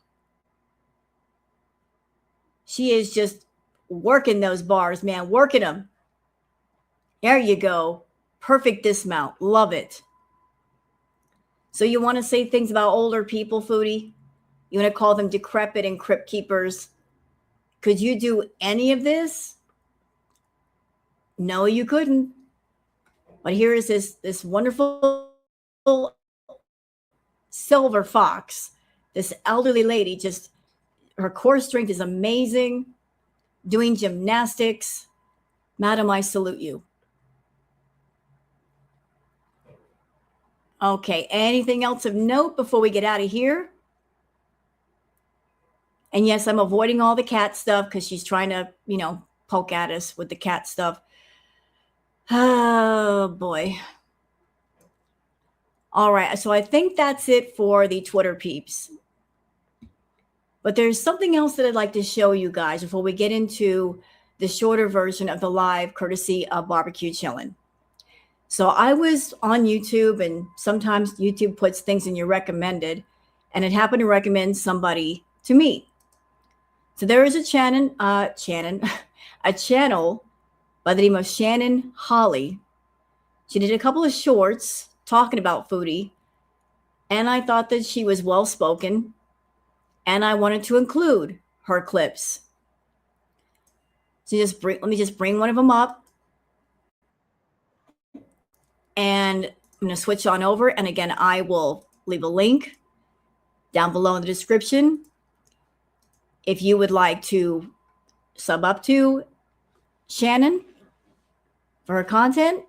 She is just working those bars, man, working them. There you go. Perfect dismount. Love it. So you want to say things about older people, Foodie? You want to call them decrepit and crypt keepers? Could you do any of this? No, you couldn't. But here is this wonderful silver fox, this elderly lady, just her core strength is amazing, doing gymnastics. Madam, I salute you. Okay, anything else of note before we get out of here? And yes, I'm avoiding all the cat stuff because she's trying to, poke at us with the cat stuff. Oh, boy. All right, so I think that's it for the Twitter peeps. But there's something else that I'd like to show you guys before we get into the shorter version of the live courtesy of Barbecue Chillin'. So I was on YouTube, and sometimes YouTube puts things in your recommended, and it happened to recommend somebody to me. So there is a channel by the name of Shannon Holly. She did a couple of shorts talking about Foodie, and I thought that she was well-spoken, and I wanted to include her clips. So let me just bring one of them up. And I'm going to switch on over. And again, I will leave a link down below in the description. If you would like to sub up to Shannon for her content,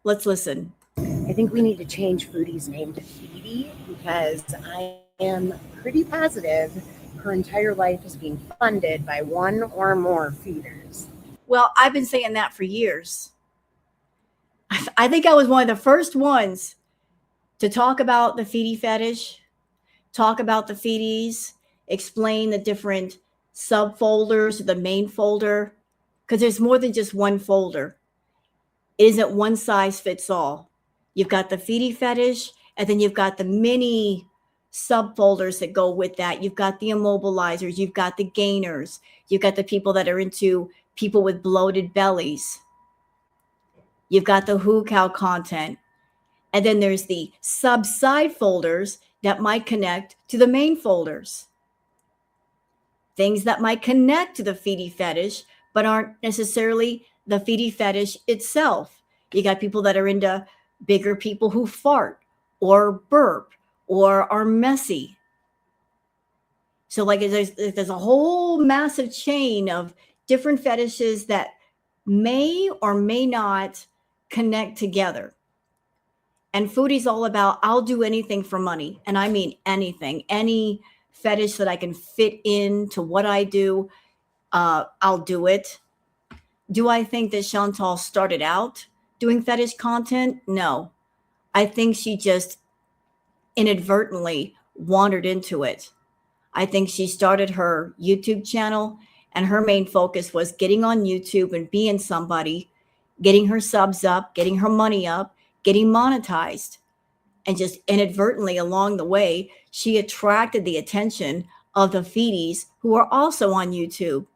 let's listen. I think we need to change Foodie's name to Foodie because I am pretty positive her entire life is being funded by one or more feeders. Well, I've been saying that for years. I think I was one of the first ones to talk about the Foodie fetish, talk about the Foodies, explain the different subfolders, the main folder, because there's more than just one folder. It isn't one size fits all. You've got the Foodie fetish, and then you've got the mini subfolders that go with that. You've got the immobilizers, you've got the gainers, you've got the people that are into people with bloated bellies. You've got the who cow content. And then there's the sub-side folders that might connect to the main folders. Things that might connect to the Foodie fetish, but aren't necessarily the Foodie fetish itself. You got people that are into bigger people who fart or burp or are messy. So like there's a whole massive chain of different fetishes that may or may not connect together. And Foodie's all about, I'll do anything for money. And I mean anything, any fetish that I can fit into what I do, I'll do it. Do I think that Chantal started out doing fetish content? No. I think she just inadvertently wandered into it. I think she started her YouTube channel, and her main focus was getting on YouTube and being somebody, getting her subs up, getting her money up, getting monetized. And just inadvertently along the way, she attracted the attention of the Foodies who are also on YouTube.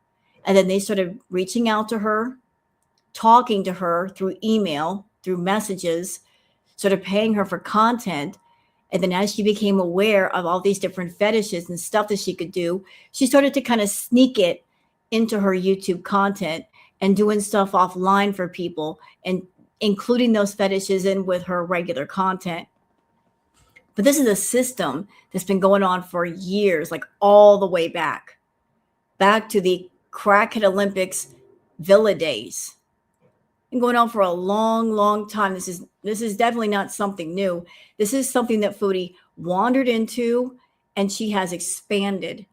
And then they started reaching out to her, talking to her through email, through messages, sort of paying her for content. And then as she became aware of all these different fetishes and stuff that she could do, she started to kind of sneak it into her YouTube content and doing stuff offline for people and including those fetishes in with her regular content. But this is a system that's been going on for years, like all the way back to the Crackhead Olympics Villa days. Been going on for a long, long time. This is definitely not something new. This is something that Foodie wandered into, and she has expanded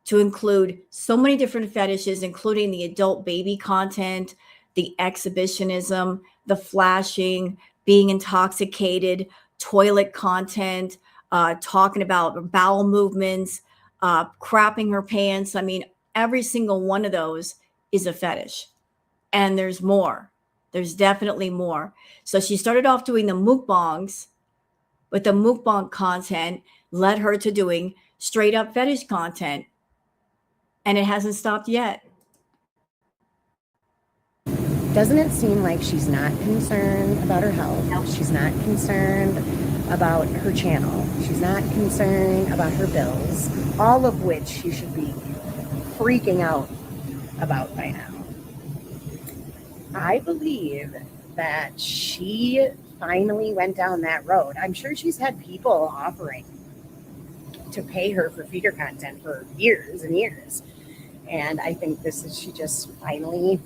to include so many different fetishes, including the adult baby content, the exhibitionism, the flashing, being intoxicated, toilet content, talking about bowel movements, crapping her pants. I mean, every single one of those is a fetish. And there's more. There's definitely more. So she started off doing the mukbangs, but the mukbang content led her to doing straight up fetish content. And it hasn't stopped yet. Doesn't it seem like she's not concerned about her health? She's not concerned about her channel. She's not concerned about her bills, all of which she should be freaking out about by now. I believe that she finally went down that road. I'm sure she's had people offering to pay her for feeder content for years and years. And I think she just finally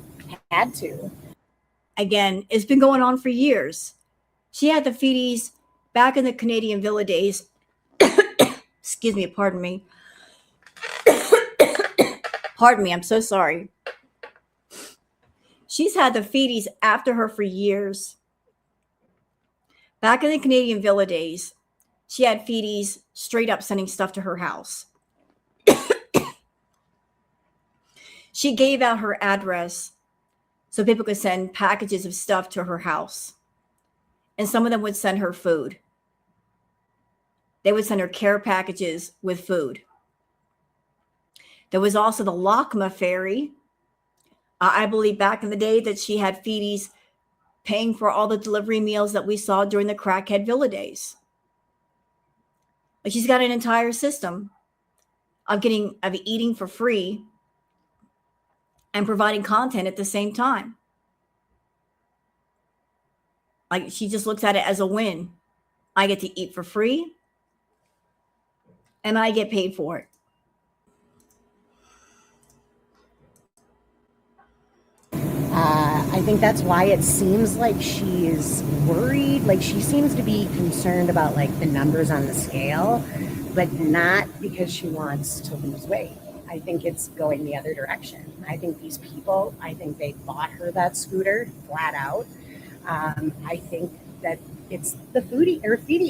had to. Again, it's been going on for years. She had the feedies back in the Canadian Villa days. Excuse me, pardon me. Pardon me, I'm so sorry. She's had the feedies after her for years. Back in the Canadian Villa days, she had feedies straight up sending stuff to her house. She gave out her address so people could send packages of stuff to her house. And some of them would send her food. They would send her care packages with food. There was also the Lakma Fairy. I believe back in the day that she had feedies paying for all the delivery meals that we saw during the Crackhead Villa days. But she's got an entire system of eating for free and providing content at the same time. Like, she just looks at it as a win. I get to eat for free and I get paid for it. I think that's why it seems like she's worried. Like, she seems to be concerned about like the numbers on the scale, but not because she wants to lose weight. I think it's going the other direction. I think these people, they bought her that scooter flat out. I think that it's the Foodie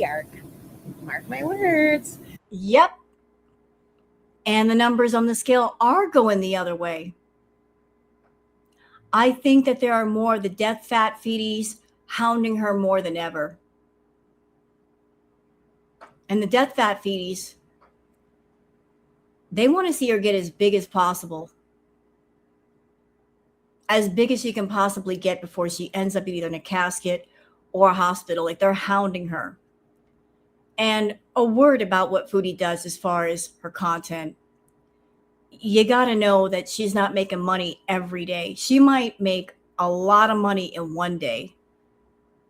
arc. Mark my words. Yep. And the numbers on the scale are going the other way. I think that there are more of the death fat feedies hounding her more than ever. And the death fat feedies, they want to see her get as big as possible. As big as she can possibly get before she ends up either in a casket or a hospital. Like, they're hounding her. And a word about what Foodie does as far as her content. You got to know that she's not making money every day. She might make a lot of money in one day,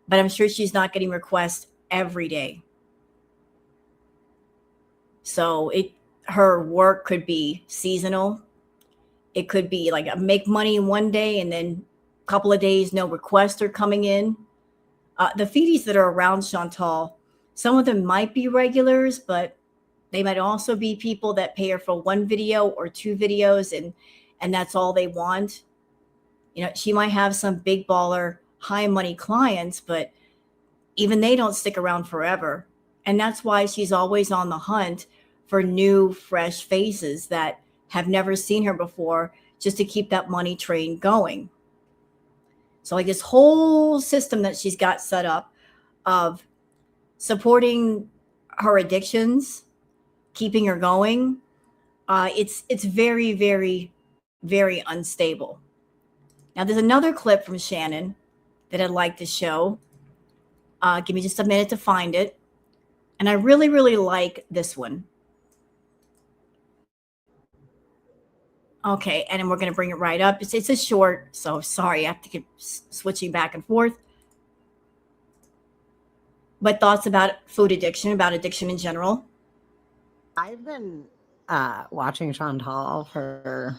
but I'm sure she's not getting requests every day. So her work could be seasonal. It could be like make money in one day and then a couple of days, no requests are coming in. The feedies that are around Chantal, some of them might be regulars, but they might also be people that pay her for one video or two videos and that's all they want. You know, she might have some big baller, high money clients, but even they don't stick around forever. And that's why she's always on the hunt for new, fresh faces that have never seen her before, just to keep that money train going. So like this whole system that she's got set up of supporting her addictions, keeping her going, it's very, very, very unstable. Now there's another clip from Shannon that I'd like to show. Give me just a minute to find it. And I really, really like this one. Okay, and then we're going to bring it right up. It's a short, so sorry, I have to keep switching back and forth. But thoughts about food addiction, about addiction in general? I've been watching Chantal for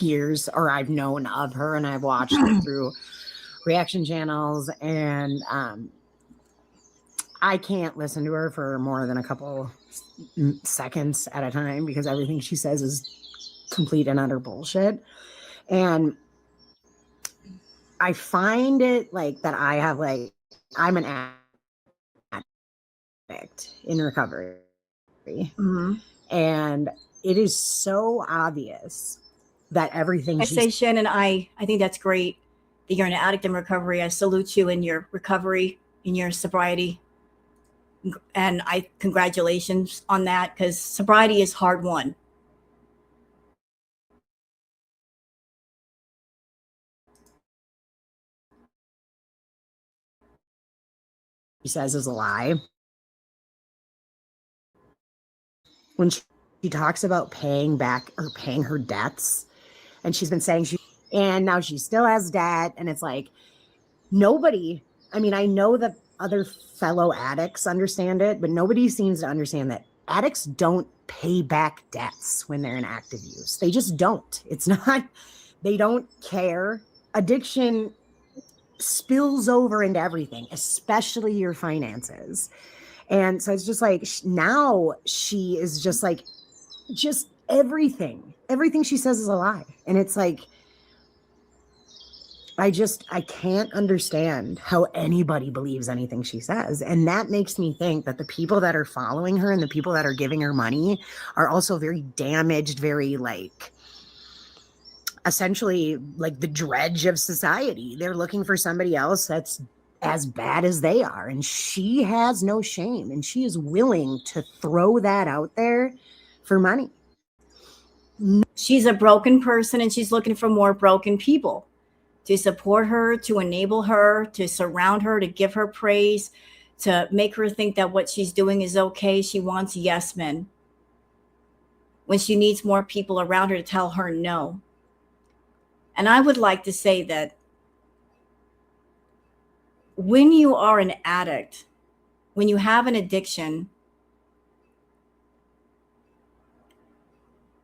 years, or I've known of her, and I've watched her through reaction channels, and I can't listen to her for more than a couple seconds at a time because everything she says is complete and utter bullshit. And I find it like that I have like, I'm an addict in recovery. Mm-hmm. And it is so obvious that everything I say, Shannon, I think that's great that you're an addict in recovery. I salute you in your recovery, in your sobriety. And I congratulations on that, because sobriety is hard won. She says is a lie. When she talks about paying back or paying her debts, and she's been saying and now she still has debt, and it's like nobody, I mean, I know that other fellow addicts understand it, but nobody seems to understand that addicts don't pay back debts when they're in active use. They just don't. It's not, they don't care. Addiction spills over into everything, especially your finances. And so it's just like now she is just like, just everything she says is a lie. And it's like, I can't understand how anybody believes anything she says. And that makes me think that the people that are following her and the people that are giving her money are also very damaged, very like, essentially like the dredge of society. They're looking for somebody else that's as bad as they are. And she has no shame, and she is willing to throw that out there for money. She's a broken person, and she's looking for more broken people to support her, to enable her, to surround her, to give her praise, to make her think that what she's doing is okay. She wants yes men when she needs more people around her to tell her no. And I would like to say that when you are an addict, when you have an addiction,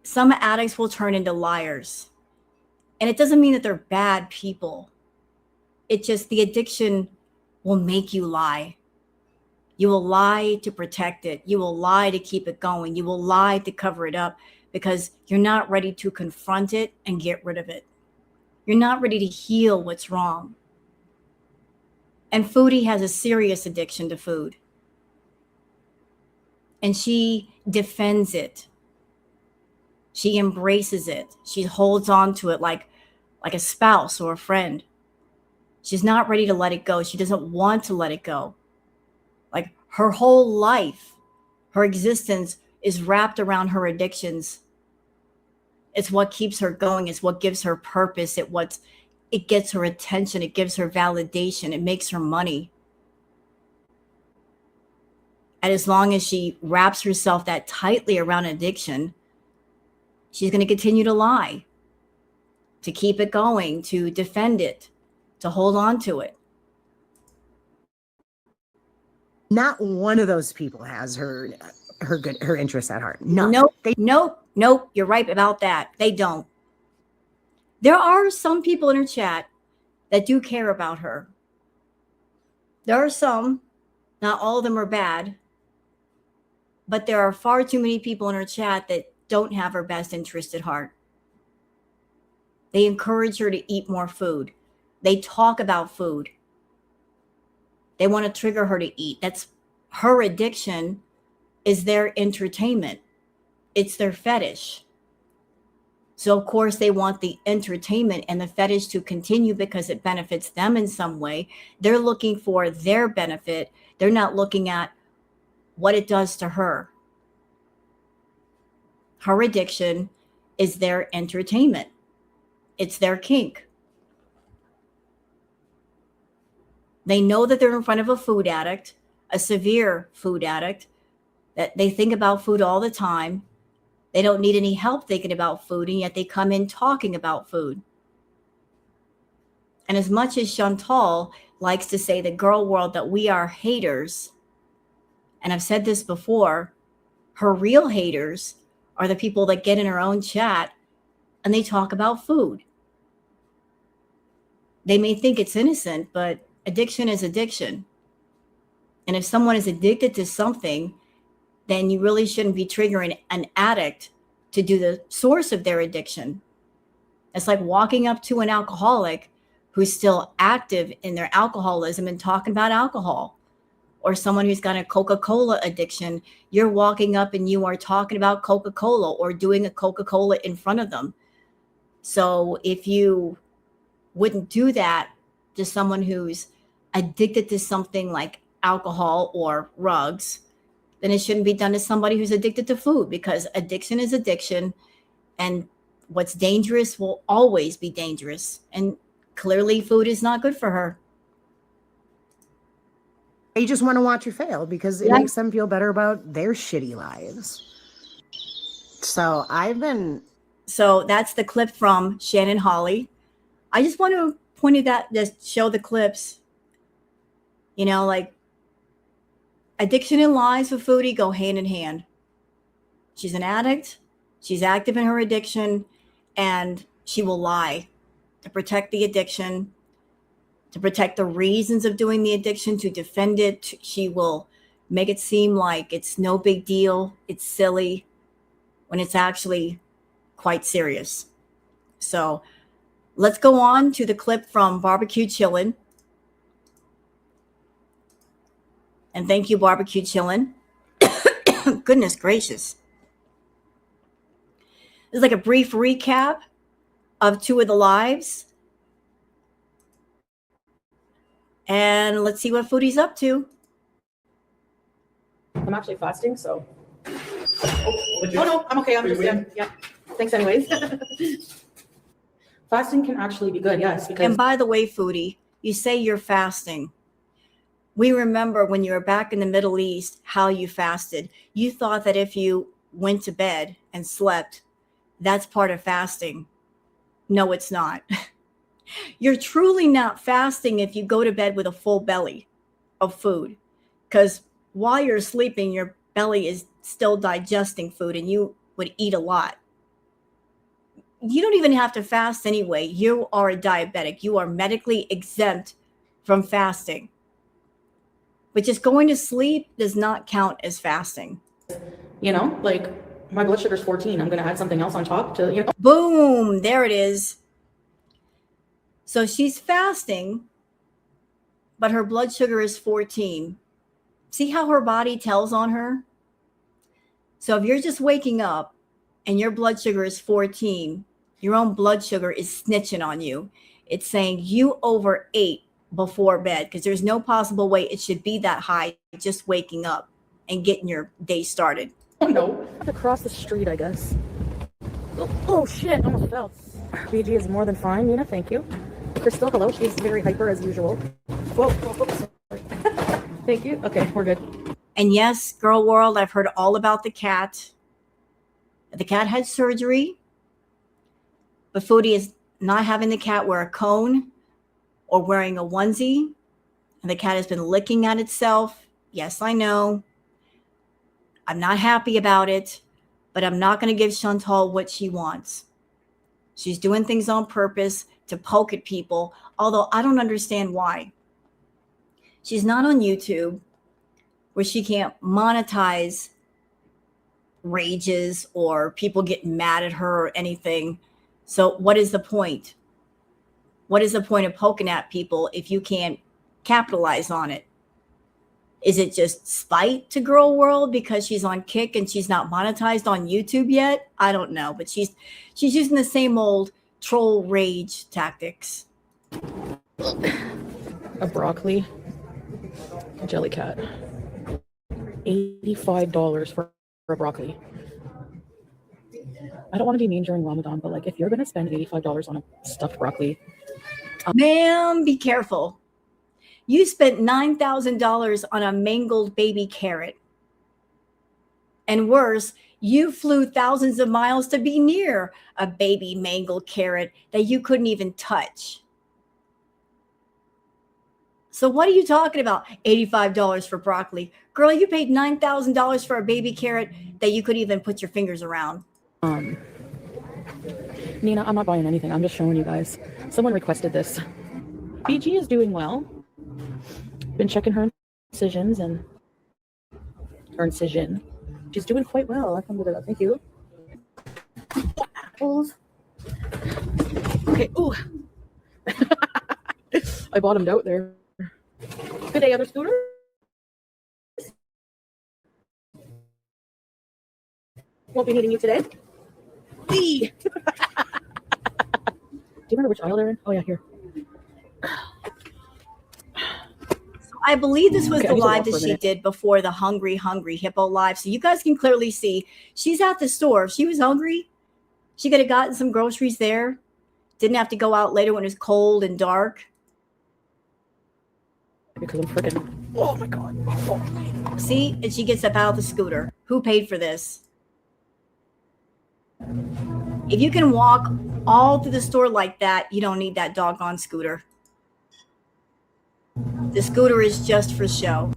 some addicts will turn into liars. And it doesn't mean that they're bad people. It just, the addiction will make you lie. You will lie to protect it. You will lie to keep it going. You will lie to cover it up because you're not ready to confront it and get rid of it. You're not ready to heal what's wrong. And Foodie has a serious addiction to food. And she defends it. She embraces it. She holds on to it like a spouse or a friend. She's not ready to let it go. She doesn't want to let it go. Like her whole life, her existence is wrapped around her addictions. It's what keeps her going. It's what gives her purpose. It gets her attention. It gives her validation. It makes her money. And as long as she wraps herself that tightly around addiction, she's going to continue to lie, to keep it going, to defend it, to hold on to it. Not one of those people has her interests at heart. None. Nope. You're right about that. They don't. There are some people in her chat that do care about her. There are some, not all of them are bad, but there are far too many people in her chat that don't have her best interest at heart. They encourage her to eat more food. They talk about food. They want to trigger her to eat. That's her addiction, is their entertainment. It's their fetish. So of course they want the entertainment and the fetish to continue because it benefits them in some way. They're looking for their benefit. They're not looking at what it does to her. Her addiction is their entertainment. It's their kink. They know that they're in front of a food addict, a severe food addict, that they think about food all the time. They don't need any help thinking about food, and yet they come in talking about food. And as much as Chantal likes to say, the girl world, that we are haters, and I've said this before, her real haters are the people that get in her own chat and they talk about food. They may think it's innocent, but addiction is addiction. And if someone is addicted to something, then you really shouldn't be triggering an addict to do the source of their addiction. It's like walking up to an alcoholic who's still active in their alcoholism and talking about alcohol, or someone who's got a Coca-Cola addiction. You're walking up and you are talking about Coca-Cola or doing a Coca-Cola in front of them. So if you wouldn't do that to someone who's addicted to something like alcohol or drugs, then it shouldn't be done to somebody who's addicted to food, because addiction is addiction, and what's dangerous will always be dangerous. And clearly food is not good for her. They just want to watch you fail because it makes them feel better about their shitty lives. So So that's the clip from Shannon Holly. I just want to point it out, just show the clips. You know, like addiction and lies with Foodie go hand in hand. She's an addict. She's active in her addiction, and she will lie to protect the addiction, to protect the reasons of doing the addiction, to defend it. She will make it seem like it's no big deal, it's silly, when it's actually quite serious. So let's go on to the clip from Barbecue Chillin'. And thank you, Barbecue Chillin'. Goodness gracious. This is like a brief recap of 2 of the lives. And let's see what Foodie's up to. I'm actually fasting, so. Oh no, I'm okay. I'm just, yeah. Thanks anyways. Fasting can actually be good, yes. Because and by the way, Foodie, you say you're fasting. We remember when you were back in the Middle East, how you fasted. You thought that if you went to bed and slept, that's part of fasting. No, it's not. You're truly not fasting if you go to bed with a full belly of food, because while you're sleeping, your belly is still digesting food and you would eat a lot. You don't even have to fast anyway. You are a diabetic. You are medically exempt from fasting. But just going to sleep does not count as fasting. You know, like my blood sugar is 14. I'm going to add something else on top to, you know. Boom, there it is. So she's fasting, but her blood sugar is 14. See how her body tells on her? So if you're just waking up and your blood sugar is 14, your own blood sugar is snitching on you. It's saying you overate before bed, because there's no possible way it should be that high just waking up and getting your day started. Oh no. Across the street, I guess. Oh shit, almost fell. BG is more than fine, Nina, thank you. Crystal, hello, she's very hyper as usual. Whoa, sorry. Thank you. Okay, we're good. And yes, girl world, I've heard all about the cat. The cat had surgery, but Foodie is not having the cat wear a cone or wearing a onesie. And the cat has been licking at itself. Yes, I know. I'm not happy about it, but I'm not going to give Chantal what she wants. She's doing things on purpose to poke at people, although I don't understand why. She's not on YouTube, where she can't monetize rages or people get mad at her or anything. So what is the point? What is the point of poking at people if you can't capitalize on it? Is it just spite to Girl World because she's on Kick and she's not monetized on YouTube yet? I don't know, but she's using the same old troll rage tactics. A broccoli, a jelly cat. $85 for a broccoli. I don't want to be mean during Ramadan, but like if you're gonna spend $85 on a stuffed broccoli, ma'am, be careful. You spent $9,000 on a mangled baby carrot. And worse, you flew thousands of miles to be near a baby mangled carrot that you couldn't even touch. So what are you talking about? $85 for broccoli. Girl, you paid $9,000 for a baby carrot that you couldn't even put your fingers around. Nina, I'm not buying anything. I'm just showing you guys. Someone requested this. BG is doing well. Been checking her incisions and her incision. She's doing quite well. Alhamdulillah. Thank you. Apples. Okay. Ooh. I bottomed out there. Good day, other scooters. Won't be needing you today. Wee. Do you remember which aisle they're in? Oh yeah, here. I believe this was the live that she did before the Hungry Hippo live. So you guys can clearly see she's at the store. If she was hungry, she could have gotten some groceries there. Didn't have to go out later when it was cold and dark. Because I'm freaking, oh my God. Oh. See, and she gets up out of the scooter. Who paid for this? If you can walk all through the store like that, you don't need that doggone scooter. The scooter is just for show.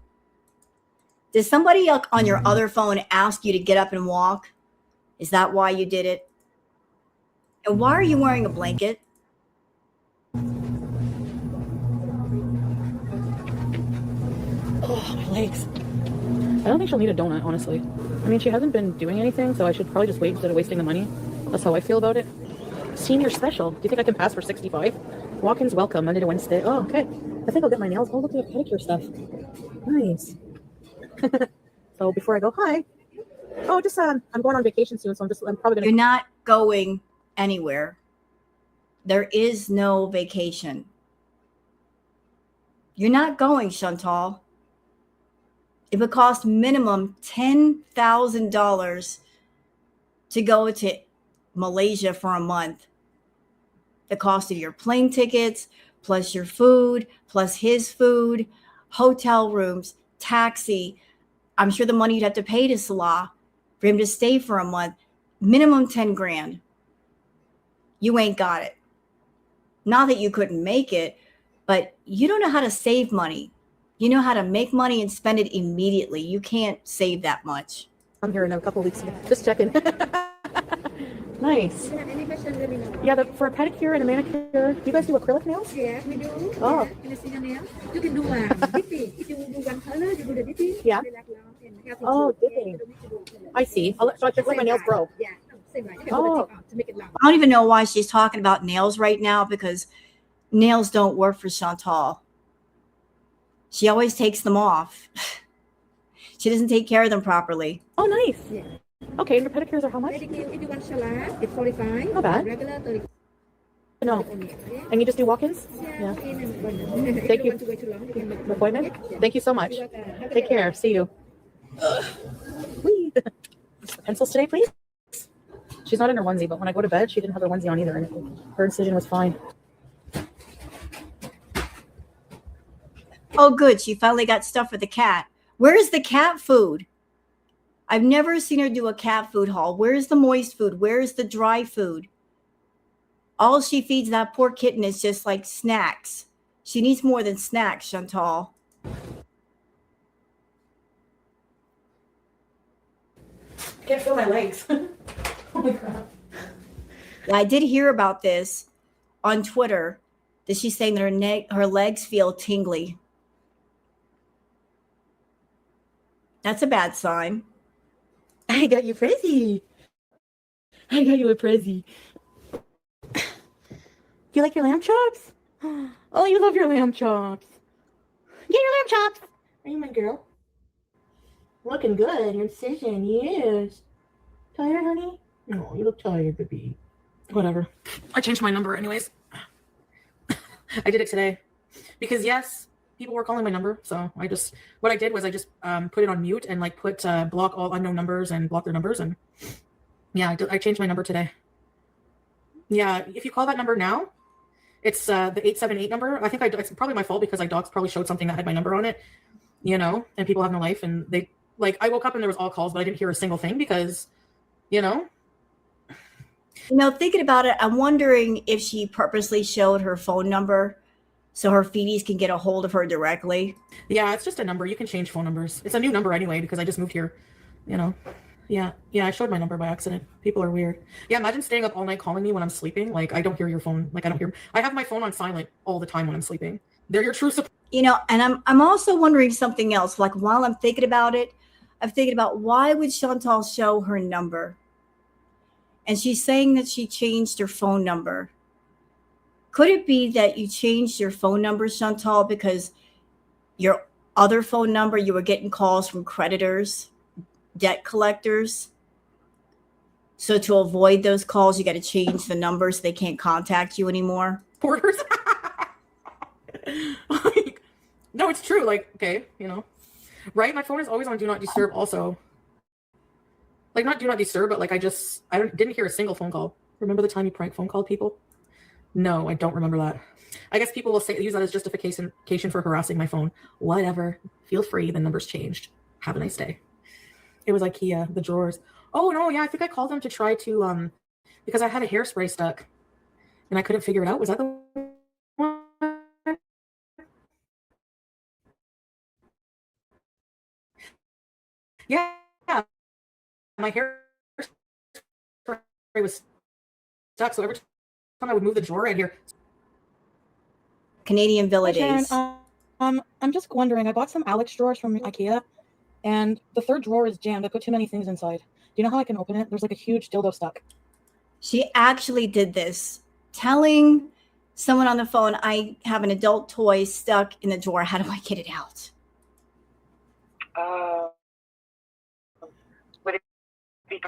Did somebody on your other phone ask you to get up and walk? Is that why you did it? And why are you wearing a blanket? Oh, my legs. I don't think she'll need a donut, honestly. I mean, she hasn't been doing anything, so I should probably just wait instead of wasting the money. That's how I feel about it. Senior special. Do you think I can pass for 65? Walk-ins welcome, Monday to Wednesday. Oh, okay. I think I'll get my nails. Oh, look at the pedicure stuff. Nice. So before I go, hi. Oh, just I'm going on vacation soon, so I'm probably gonna. You're not going anywhere. There is no vacation. You're not going, Chantal. It would cost minimum $10,000 to go to Malaysia for a month. The cost of your plane tickets, plus your food, plus his food, hotel rooms, taxi. I'm sure the money you'd have to pay to Salah for him to stay for a month, minimum 10 grand. You ain't got it. Not that you couldn't make it, but you don't know how to save money. You know how to make money and spend it immediately. You can't save that much. I'm here in a couple of weeks. Just checking. Nice. Yeah, for a pedicure and a manicure, do you guys do acrylic nails? Yeah, we do. Oh. Yeah, you can do dipping. If you do one color, you do the dipping. Yeah. Oh, dipping. I see. So I just let my nails grow. Yeah. Same like. Oh. To make it long. I don't even know why she's talking about nails right now, because nails don't work for Chantal. She always takes them off. She doesn't take care of them properly. Oh, nice. Yeah. Okay, and your pedicures are how much? Pedicure, if you want salad, it's 45. Not bad. Regular 30. No. And you just do walk-ins? Yeah. Thank you. Appointment? Thank you so much. Take care. See you. Pencils today, please? She's not in her onesie, but when I go to bed, she didn't have her onesie on either, and her incision was fine. Oh, good. She finally got stuff for the cat. Where's the cat food? I've never seen her do a cat food haul. Where's the moist food? Where's the dry food? All she feeds that poor kitten is just like snacks. She needs more than snacks, Chantal. I can't feel my legs. Oh my God. Yeah, I did hear about this on Twitter, that she's saying that her legs feel tingly. That's a bad sign. I got you Prezi. I got you a Prezi. You like your lamb chops? Oh, you love your lamb chops. Get your lamb chops. Are you my girl? Looking good. Your incision, yes. Tired, honey? No, you look tired, baby. Whatever. I changed my number anyways. I did it today. Because yes, people were calling my number. So what I did was I just put it on mute and like put block all unknown numbers and block their numbers. And yeah, I changed my number today. Yeah, if you call that number now, it's the 878 number. I think it's probably my fault because docs probably showed something that had my number on it, and people have no life. And they I woke up and there was all calls, but I didn't hear a single thing because, Thinking about it, I'm wondering if she purposely showed her phone number so her feedies can get a hold of her directly. Yeah, it's just a number. You can change phone numbers. It's a new number anyway because I just moved here, Yeah, I showed my number by accident. People are weird. Yeah, imagine staying up all night calling me when I'm sleeping. Like, I don't hear your phone. Like, I have my phone on silent all the time when I'm sleeping. They're your true support. You know, and I'm also wondering something else. Like, while I'm thinking about it, I'm thinking about, why would Chantal show her number? And she's saying that she changed her phone number. Could it be that you changed your phone number, Chantal, because your other phone number, you were getting calls from creditors, debt collectors? So to avoid those calls, you got to change the number so they can't contact you anymore. Porters. Like, no, it's true. Like, okay, you know, right? My phone is always on Do Not Disturb also. Like, not Do Not Disturb, but like, I didn't hear a single phone call. Remember the time you prank phone called people? No, I don't remember that. I guess people will use that as justification for harassing my phone. Whatever. Feel free. The number's changed. Have a nice day. It was IKEA, the drawers. Oh, no, yeah, I think I called them to try to, because I had a hairspray stuck and I couldn't figure it out. Was that the one? Yeah. My hairspray was stuck, so every time I would move the drawer, I'd hear. Canadian Villa Sharon, days. I'm just wondering, I bought some Alex drawers from IKEA, and the third drawer is jammed. I put too many things inside. Do you know how I can open it? There's like a huge dildo stuck. She actually did this, telling someone on the phone, I have an adult toy stuck in the drawer. How do I get it out? Would it be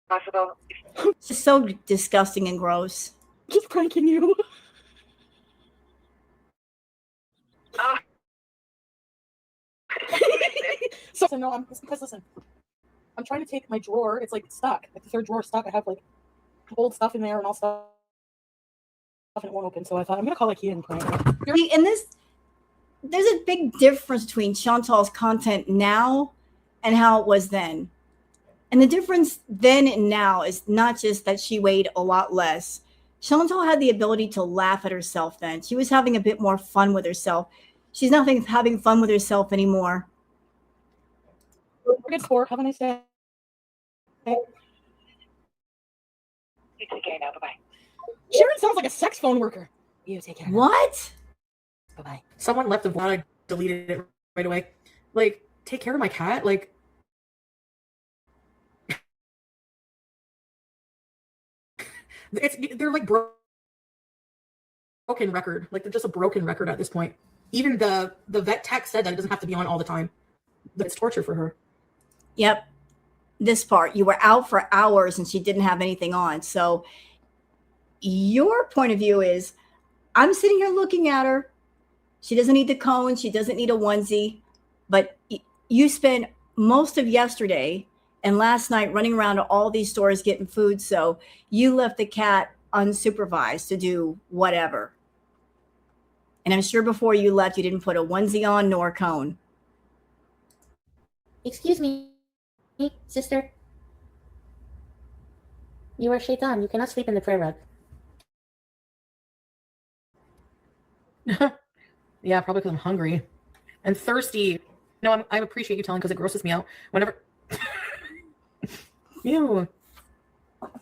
possible? It's just so disgusting and gross. Just pranking you. Oh. So no, because listen, I'm trying to take my drawer. It's like stuck. Like the third drawer is stuck. I have like old stuff in there and all stuff, and it won't open. So I thought I'm gonna call IKEA and prank her. And there's a big difference between Chantal's content now and how it was then. And the difference then and now is not just that she weighed a lot less. Chantal had the ability to laugh at herself then. She was having a bit more fun with herself. She's not having fun with herself anymore. Good sport. Have a nice day. You take care now. Bye-bye. Sharon sounds like a sex phone worker. You take care. What? Bye-bye. Someone left a vlog. I deleted it right away. Like, take care of my cat. Like, they're like broken record. Like, they're just a broken record at this point. Even the vet tech said that it doesn't have to be on all the time. That it's torture for her. Yep. This part, you were out for hours and she didn't have anything on. So your point of view is, I'm sitting here looking at her. She doesn't need the cone. She doesn't need a onesie. But you spent most of yesterday and last night running around to all these stores getting food. So you left the cat unsupervised to do whatever. And I'm sure before you left, you didn't put a onesie on nor a cone. Excuse me, sister. You are shaitan. You cannot sleep in the prayer rug. Yeah, probably because I'm hungry and thirsty. No, I appreciate you telling, because it grosses me out. Whenever, ew.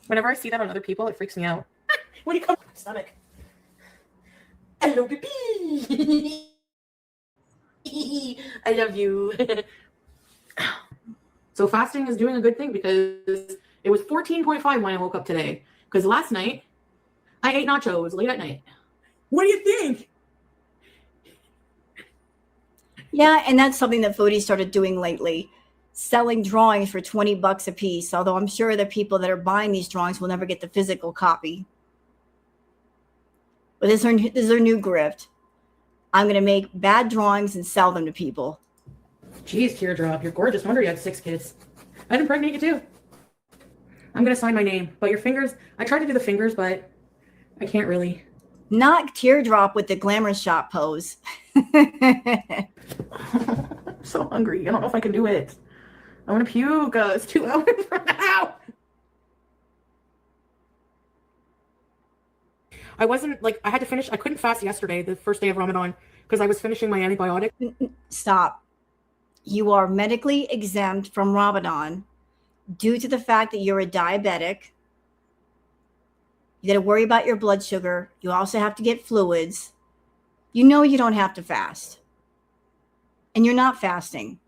Whenever I see that on other people, it freaks me out. When you come to my stomach. Hello, baby. I love you. So fasting is doing a good thing, because it was 14.5 when I woke up today. Because last night I ate nachos late at night. What do you think? Yeah, and that's something that Foodie started doing lately, selling drawings for $20 a piece. Although I'm sure the people that are buying these drawings will never get the physical copy. But this is their new grift. I'm going to make bad drawings and sell them to people. Jeez, Teardrop, you're gorgeous. No wonder you had 6 kids. I'd impregnate you too. I'm going to sign my name. But your fingers, I tried to do the fingers, but I can't really. Not Teardrop with the glamour shot pose. I'm so hungry. I don't know if I can do it. I want to puke. It's 2 hours from now. I wasn't like, I had to finish. I couldn't fast yesterday, the first day of Ramadan, because I was finishing my antibiotic. Stop. You are medically exempt from Ramadan due to the fact that you're a diabetic. You got to worry about your blood sugar. You also have to get fluids. You know you don't have to fast. And you're not fasting.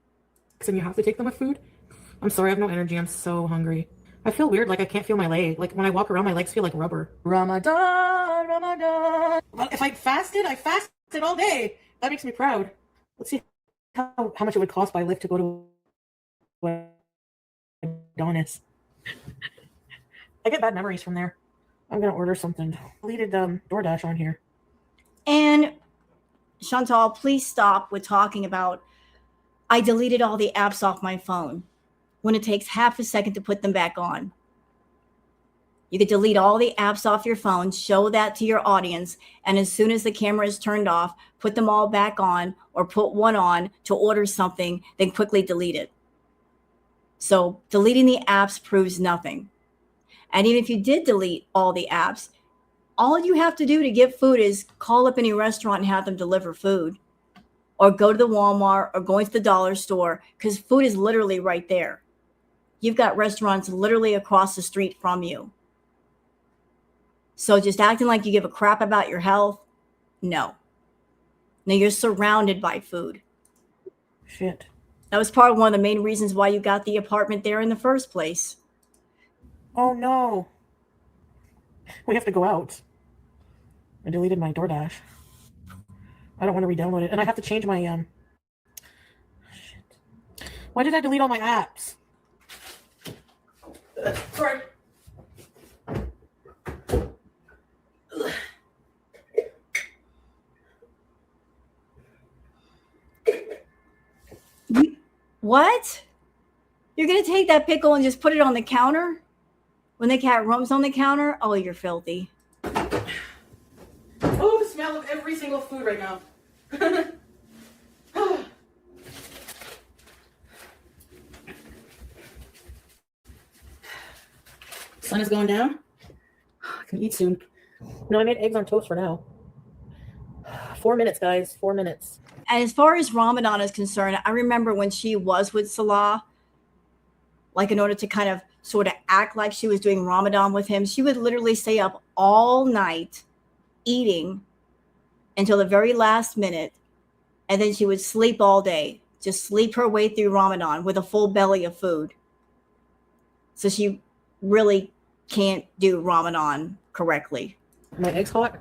And you have to take them with food? I'm sorry, I have no energy. I'm so hungry. I feel weird, like I can't feel my leg. Like when I walk around, my legs feel like rubber. Ramadan, Ramadan. Well, if I fasted all day. That makes me proud. Let's see how much it would cost by Lyft to go to Adonis. I get bad memories from there. I'm gonna order something. Deleted DoorDash on here. And Chantal, please stop with talking about I deleted all the apps off my phone when it takes half a second to put them back on. You could delete all the apps off your phone, show that to your audience, and as soon as the camera is turned off, put them all back on or put one on to order something, then quickly delete it. So deleting the apps proves nothing. And even if you did delete all the apps, all you have to do to get food is call up any restaurant and have them deliver food, or go to the Walmart or go into the dollar store, because food is literally right there. You've got restaurants literally across the street from you. So just acting like you give a crap about your health, no. No, you're surrounded by food. Shit. That was part of one of the main reasons why you got the apartment there in the first place. Oh no. We have to go out. I deleted my DoorDash. I don't want to re-download it. And I have to change my shit. Why did I delete all my apps? Sorry. What? You're going to take that pickle and just put it on the counter? When the cat roams on the counter? Oh, you're filthy. Oh, the smell of every single food right now. Sun is going down. I can eat soon. No, I made eggs on toast for now. 4 minutes, guys. 4 minutes. And as far as Ramadan is concerned, I remember when she was with Salah, like in order to kind of sort of act like she was doing Ramadan with him, she would literally stay up all night eating until the very last minute. And then she would sleep all day, just sleep her way through Ramadan with a full belly of food. So she really can't do Ramadan correctly. My eggs hot.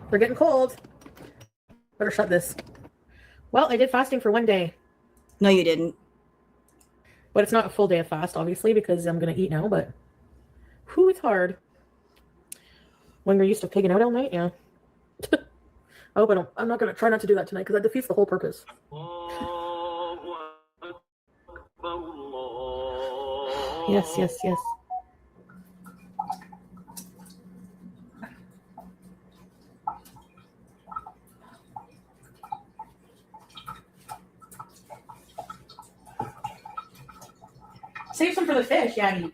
They're getting cold. Better shut this. Well, I did fasting for 1 day. No, you didn't. But it's not a full day of fast, obviously, because I'm going to eat now, but whew, it's hard. When you're used to pigging out all night, yeah. I hope I don't. I'm not going to try not to do that tonight, because that defeats the whole purpose. Yes, yes, yes. Save some for the fish, Yagi.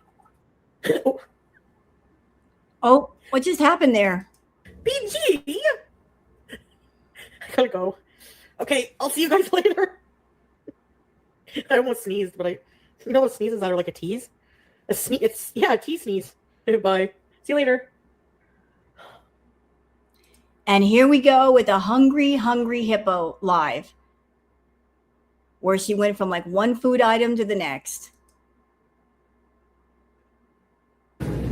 Oh, what just happened there? BG! I gotta go. Okay, I'll see you guys later. I almost sneezed, but you know what sneezes that are like a tease? A tease sneeze. Bye. See you later. And here we go with a hungry hippo live, where she went from like one food item to the next.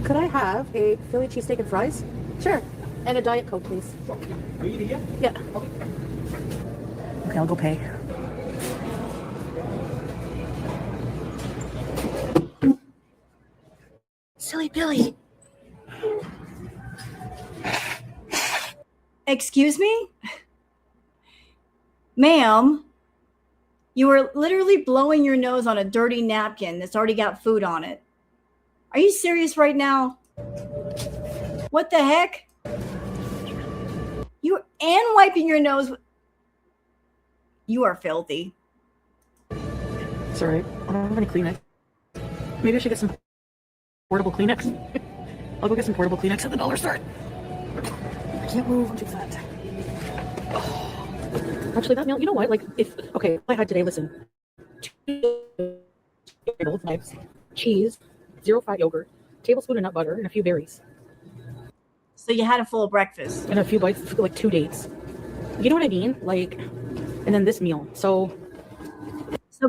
Could I have a Philly cheesesteak and fries? Sure. And a Diet Coke, please. Yeah. Okay, I'll go pay. Silly Billy. Excuse me? Ma'am, you were literally blowing your nose on a dirty napkin that's already got food on it. Are you serious right now? What the heck? And wiping your nose. You are filthy. Sorry, I don't have any Kleenex. Maybe I should get some portable Kleenex. I'll go get some portable Kleenex at the dollar store. I can't move, I'm too fat. Oh. Actually, that meal, you know what? Like, I had today, listen, both types, cheese, 0 fat yogurt, tablespoon of nut butter, and a few berries. So you had a full breakfast. And a few bites, like 2 dates. You know what I mean? Like, and then this meal. So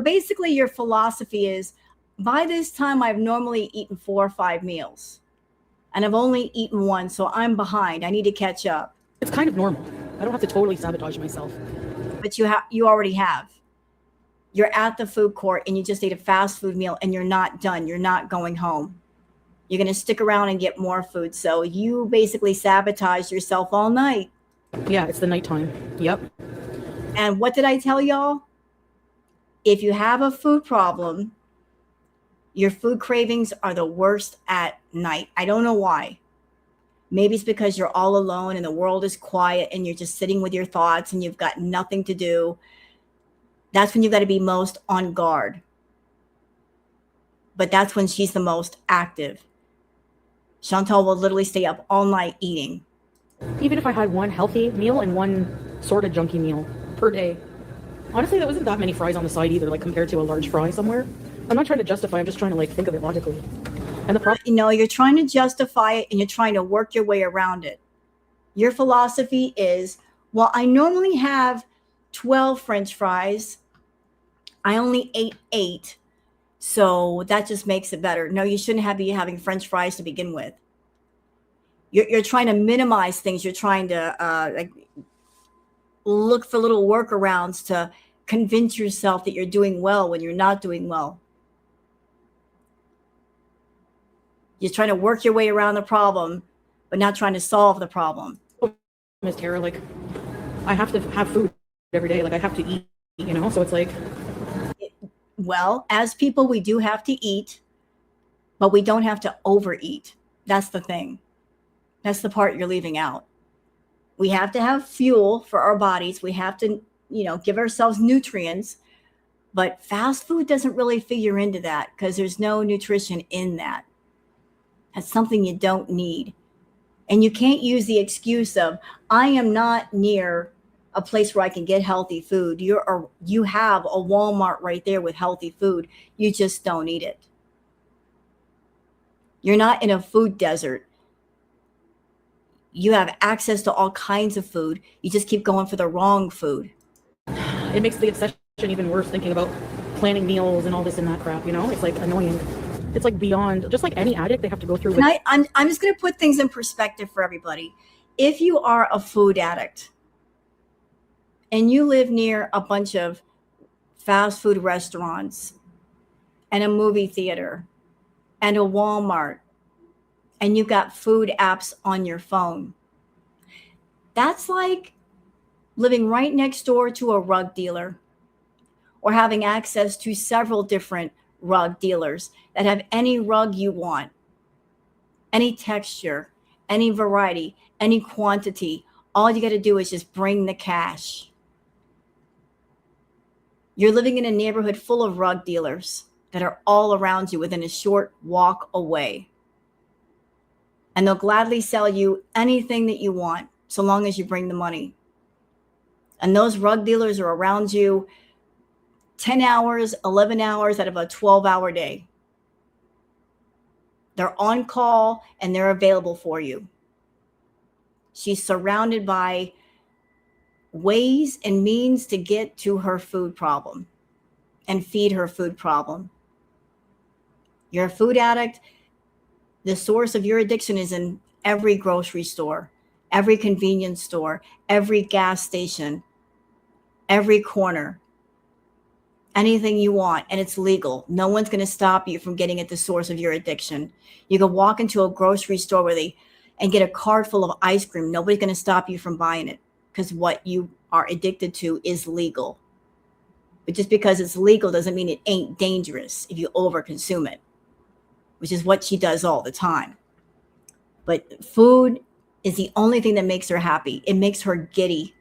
basically your philosophy is, by this time I've normally eaten 4 or 5 meals and I've only eaten one, so I'm behind. I need to catch up. It's kind of normal. I don't have to totally sabotage myself. But you already have. You're at the food court and you just ate a fast food meal and you're not done. You're not going home. You're going to stick around and get more food. So you basically sabotage yourself all night. Yeah, it's the nighttime. Yep. And what did I tell y'all? If you have a food problem, your food cravings are the worst at night. I don't know why. Maybe it's because you're all alone and the world is quiet and you're just sitting with your thoughts and you've got nothing to do. That's when you've got to be most on guard. But that's when she's the most active. Chantal will literally stay up all night eating. Even if I had one healthy meal and one sort of junky meal per day, honestly, that wasn't that many fries on the side either, like compared to a large fry somewhere. I'm not trying to justify, I'm just trying to like think of it logically. And the problem, you're trying to justify it and you're trying to work your way around it. Your philosophy is, well, I normally have 12 French fries. I only ate 8. So that just makes it better. No, you shouldn't be having French fries to begin with. You're trying to minimize things. You're trying to look for little workarounds to convince yourself that you're doing well when you're not doing well. You're trying to work your way around the problem, but not trying to solve the problem. Miss Tara, like, I have to have food every day. Like, I have to eat, so it's like. Well, as people, we do have to eat, but we don't have to overeat. That's the thing. That's the part you're leaving out. We have to have fuel for our bodies. We have to, give ourselves nutrients, but fast food doesn't really figure into that because there's no nutrition in that. That's something you don't need. And you can't use the excuse of, I am not near a place where I can get healthy food. You have a Walmart right there with healthy food. You just don't eat it. You're not in a food desert. You have access to all kinds of food. You just keep going for the wrong food. It makes the obsession even worse thinking about planning meals and all this and that crap, It's like annoying. It's like beyond, just like any addict, they have to go through. I'm just going to put things in perspective for everybody. If you are a food addict and you live near a bunch of fast food restaurants and a movie theater and a Walmart, and you've got food apps on your phone, that's like living right next door to a rug dealer or having access to several different rug dealers that have any rug you want, any texture, any variety, any quantity. All you got to do is just bring the cash. You're living in a neighborhood full of rug dealers that are all around you within a short walk away. And they'll gladly sell you anything that you want so long as you bring the money. And those rug dealers are around you 10 hours, 11 hours out of a 12-hour day. They're on call and they're available for you. She's surrounded by ways and means to get to her food problem and feed her food problem. You're a food addict. The source of your addiction is in every grocery store, every convenience store, every gas station, every corner. Anything you want, and it's legal. No one's going to stop you from getting at the source of your addiction. You can walk into a grocery store and get a cart full of ice cream. Nobody's going to stop you from buying it because what you are addicted to is legal. But just because it's legal doesn't mean it ain't dangerous if you overconsume it, which is what she does all the time. But food is the only thing that makes her happy. It makes her giddy.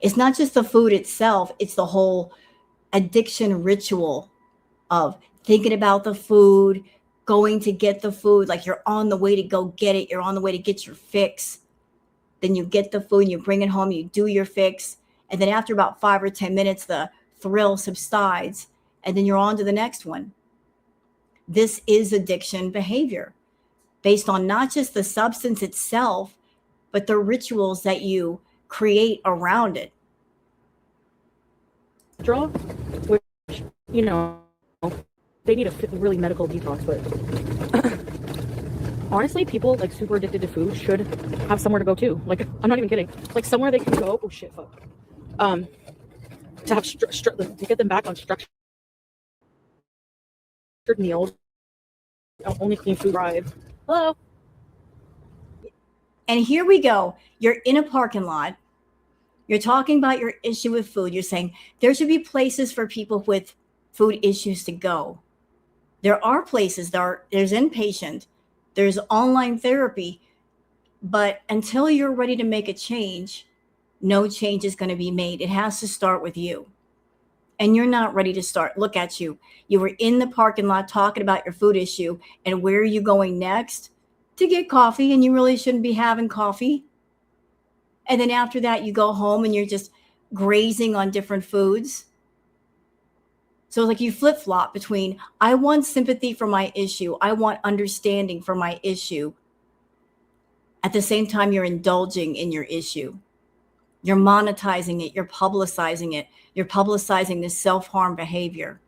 It's not just the food itself, it's the whole addiction ritual of thinking about the food, going to get the food, like you're on the way to go get it, you're on the way to get your fix. Then you get the food, you bring it home, you do your fix. And then after about 5 or 10 minutes, the thrill subsides, and then you're on to the next one. This is addiction behavior based on not just the substance itself, but the rituals that you create around it. Draw, which, you know, they need a really medical detox, but honestly, people like super addicted to food should have somewhere to go too. Like, I'm not even kidding. Like somewhere they can go. Oh shit, fuck. To have to get them back on structured meals. Only clean food drive. Hello. And here we go. You're in a parking lot. You're talking about your issue with food. You're saying there should be places for people with food issues to go. There are places. There's inpatient. There's online therapy. But until you're ready to make a change, no change is going to be made. It has to start with you. And you're not ready to start. Look at you. You were in the parking lot talking about your food issue. And where are you going next? To get coffee, and you really shouldn't be having coffee. And then after that, you go home and you're just grazing on different foods. So like you flip-flop between, I want sympathy for my issue. I want understanding for my issue. At the same time, you're indulging in your issue. You're monetizing it. You're publicizing it. You're publicizing this self-harm behavior.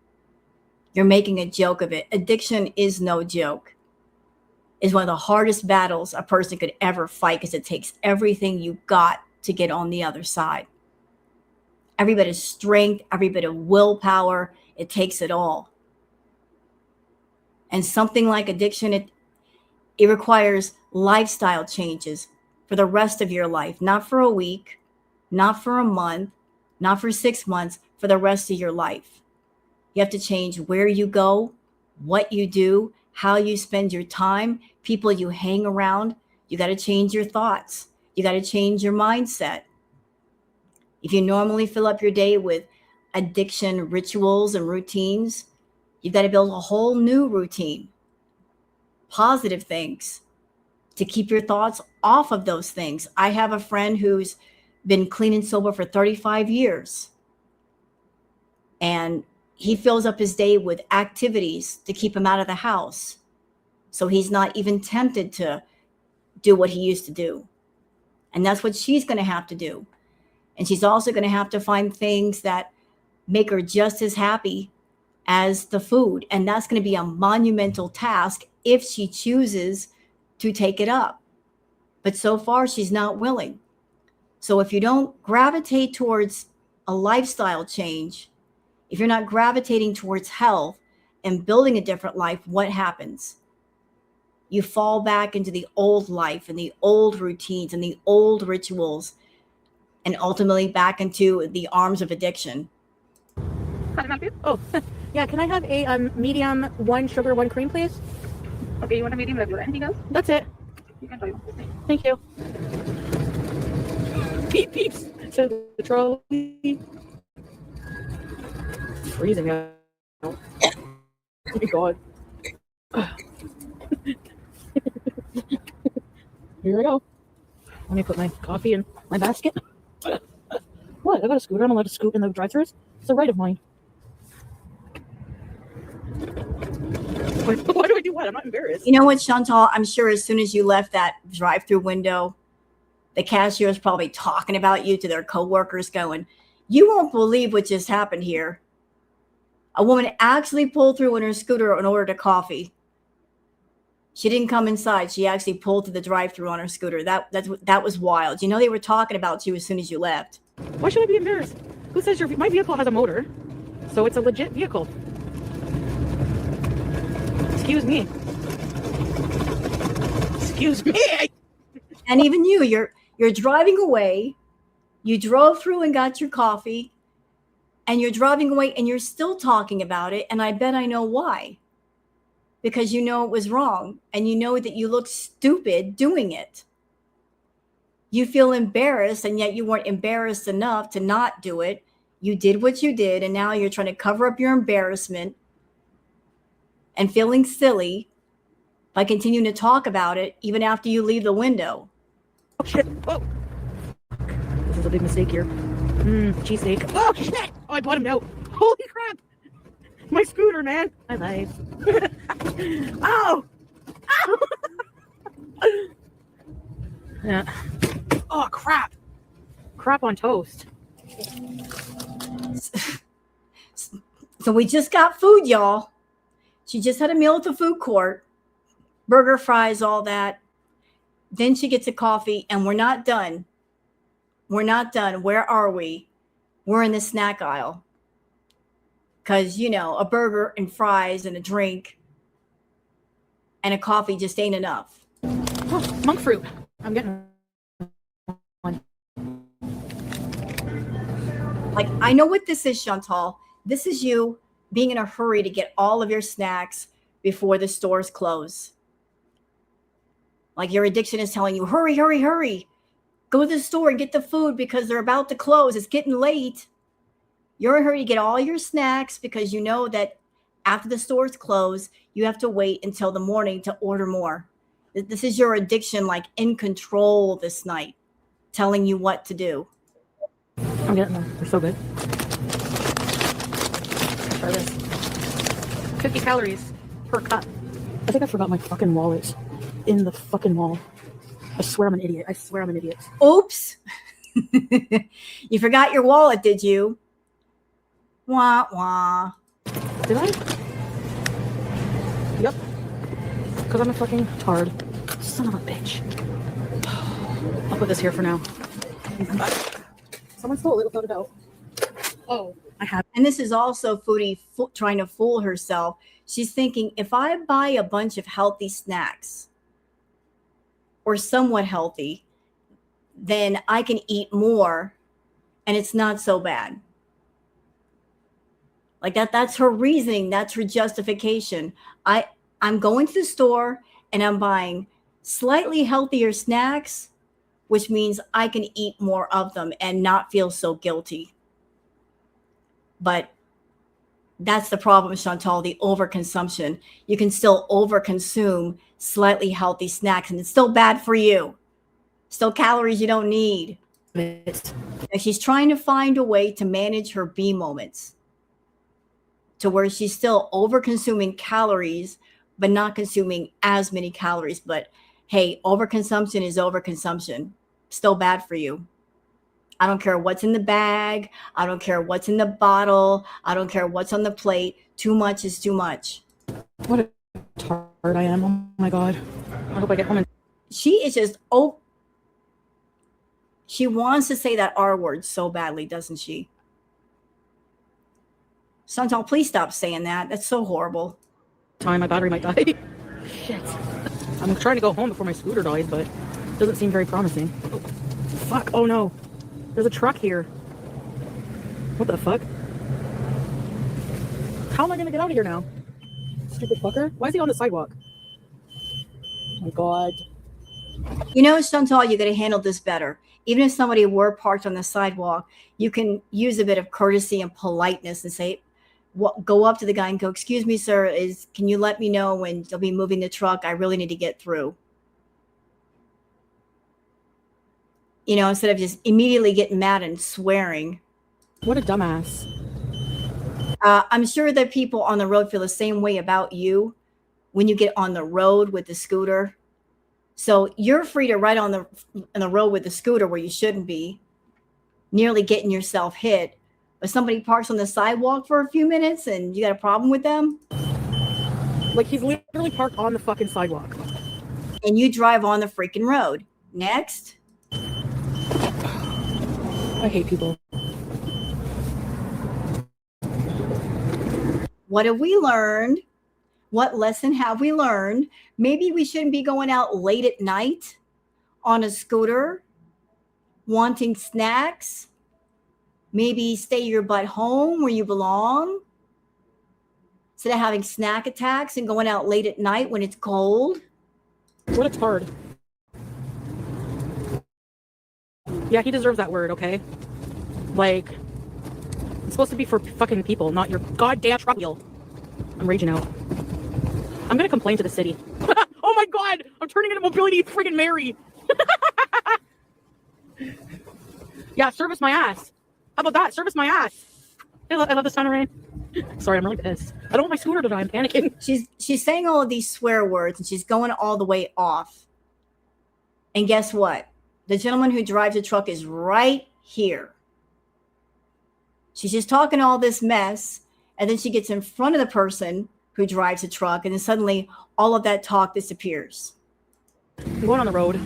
You're making a joke of it. Addiction is no joke. It's one of the hardest battles a person could ever fight because it takes everything you got to get on the other side. Every bit of strength, every bit of willpower, it takes it all. And something like addiction, it requires lifestyle changes for the rest of your life, not for a week, not for a month, not for 6 months, for the rest of your life. You have to change where you go, what you do, how you spend your time, people you hang around. You got to change your thoughts. You got to change your mindset. If you normally fill up your day with addiction rituals and routines, you've got to build a whole new routine, positive things to keep your thoughts off of those things. I have a friend who's been clean and sober for 35 years. And he fills up his day with activities to keep him out of the house. So he's not even tempted to do what he used to do. And that's what she's going to have to do. And she's also going to have to find things that make her just as happy as the food. And that's going to be a monumental task if she chooses to take it up. But so far, she's not willing. So if you don't gravitate towards a lifestyle change, if you're not gravitating towards health and building a different life, what happens? You fall back into the old life and the old routines and the old rituals, and ultimately back into the arms of addiction. Oh, yeah. Can I have a medium, 1 sugar, 1 cream, please? Okay, you want a medium regular? Anything else? That's it. You can try. Thank you. Peep, peeps. So the trolley. It's freezing out. Oh my god. Here I go. Let me put my coffee in my basket. What? I got a scooter. I'm allowed to scoot in the drive-thrus. It's a right of mine. Why do I do what? I'm not embarrassed. You know what, Chantal? I'm sure as soon as you left that drive-through window, the cashier is probably talking about you to their coworkers going, you won't believe what just happened here. A woman actually pulled through in her scooter and ordered a coffee. She didn't come inside. She actually pulled to the drive-through on her scooter. That was wild. You know, they were talking about you as soon as you left. Why should I be embarrassed? Who says my vehicle has a motor? So it's a legit vehicle. Excuse me. Excuse me. And even you're driving away. You drove through and got your coffee, and you're driving away and you're still talking about it. And I bet I know why. Because you know it was wrong, and you know that you look stupid doing it. You feel embarrassed, and yet you weren't embarrassed enough to not do it. You did what you did, and now you're trying to cover up your embarrassment and feeling silly by continuing to talk about it even after you leave the window. Oh, shit. Oh. This is a big mistake here. Cheesesteak. Oh, shit. Oh, I bottomed out. Holy crap! My scooter, man. My life. Ow! Ow! Yeah. Oh crap! Crap on toast. So we just got food, y'all. She just had a meal at the food court. Burger, fries, all that. Then she gets a coffee, and we're not done. We're not done. Where are we? We're in the snack aisle. Because, you know, a burger and fries and a drink and a coffee just ain't enough. Oh, monk fruit. I'm getting one. Like, I know what this is, Chantal. This is you being in a hurry to get all of your snacks before the stores close. Like your addiction is telling you, hurry, hurry, hurry. Go to the store and get the food because they're about to close. It's getting late. You're in a hurry to get all your snacks because you know that after the stores close, you have to wait until the morning to order more. This is your addiction, like in control this night, telling you what to do. I'm getting them. They're so good. Try this. 50 calories per cup. I think I forgot my fucking wallet in the fucking mall. I swear I'm an idiot. I swear I'm an idiot. Oops. You forgot your wallet, did you? Wah, wah. Did I? Yep. Because I'm a fucking tard. Son of a bitch. I'll put this here for now. Someone stole it without a doubt. Oh, I have. And this is also Foodie trying to fool herself. She's thinking, if I buy a bunch of healthy snacks or somewhat healthy, then I can eat more and it's not so bad. Like that's her reasoning. That's her justification. I'm going to the store and I'm buying slightly healthier snacks, which means I can eat more of them and not feel so guilty. But that's the problem, Chantal, the overconsumption. You can still overconsume slightly healthy snacks and it's still bad for you. Still calories you don't need. And she's trying to find a way to manage her B moments to where she's still over-consuming calories, but not consuming as many calories. But hey, overconsumption is overconsumption. Still bad for you. I don't care what's in the bag. I don't care what's in the bottle. I don't care what's on the plate. Too much is too much. What a tart I am. Oh my God. I hope I get home and... She is just, she wants to say that R word so badly, doesn't she? Chantal, please stop saying that. That's so horrible. My battery might die. Shit. I'm trying to go home before my scooter dies, but it doesn't seem very promising. Oh, fuck. Oh no. There's a truck here. What the fuck? How am I gonna get out of here now? Stupid fucker. Why is he on the sidewalk? Oh my God. You know, Chantal, you got to handle this better. Even if somebody were parked on the sidewalk, you can use a bit of courtesy and politeness and say, go up to the guy and go, excuse me, sir, can you let me know when they'll be moving the truck? I really need to get through. You know, instead of just immediately getting mad and swearing. What a dumbass. I'm sure that people on the road feel the same way about you when you get on the road with the scooter. So you're free to ride on the road with the scooter where you shouldn't be, nearly getting yourself hit. But somebody parks on the sidewalk for a few minutes and you got a problem with them? Like he's literally parked on the fucking sidewalk. And you drive on the freaking road. Next. I hate people. What have we learned? What lesson have we learned? Maybe we shouldn't be going out late at night on a scooter, wanting snacks. Maybe stay your butt home where you belong. Instead of having snack attacks and going out late at night when it's cold. What a tard. Yeah, he deserves that word, okay? Like, it's supposed to be for fucking people, not your goddamn truck wheel. I'm raging out. I'm gonna complain to the city. Oh my God! I'm turning into Mobility friggin' Mary! Yeah, service my ass. How about that? Service my ass. I love the sound of rain. Sorry, I'm really pissed. I don't want my scooter to die. I'm panicking. She's saying all of these swear words and she's going all the way off. And guess what? The gentleman who drives the truck is right here. She's just talking all this mess, and then she gets in front of the person who drives the truck, and then suddenly all of that talk disappears. I'm going on the road.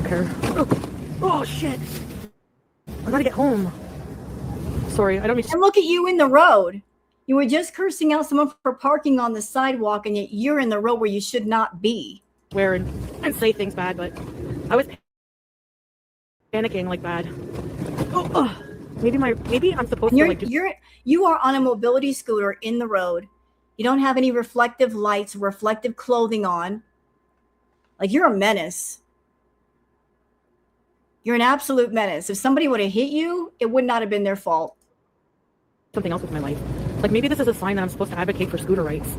Okay. Oh shit. I gotta get home. Sorry, I don't mean. And look at you in the road. You were just cursing out someone for parking on the sidewalk, and yet you're in the road where you should not be. Swear and say things bad, but I was panicking like bad. Maybe I'm supposed to you are on a mobility scooter in the road. You don't have any reflective lights, reflective clothing on. Like, you're a menace. You're an absolute menace. If somebody would have hit you, it would not have been their fault. Something else with my life. Like, maybe this is a sign that I'm supposed to advocate for scooter rights.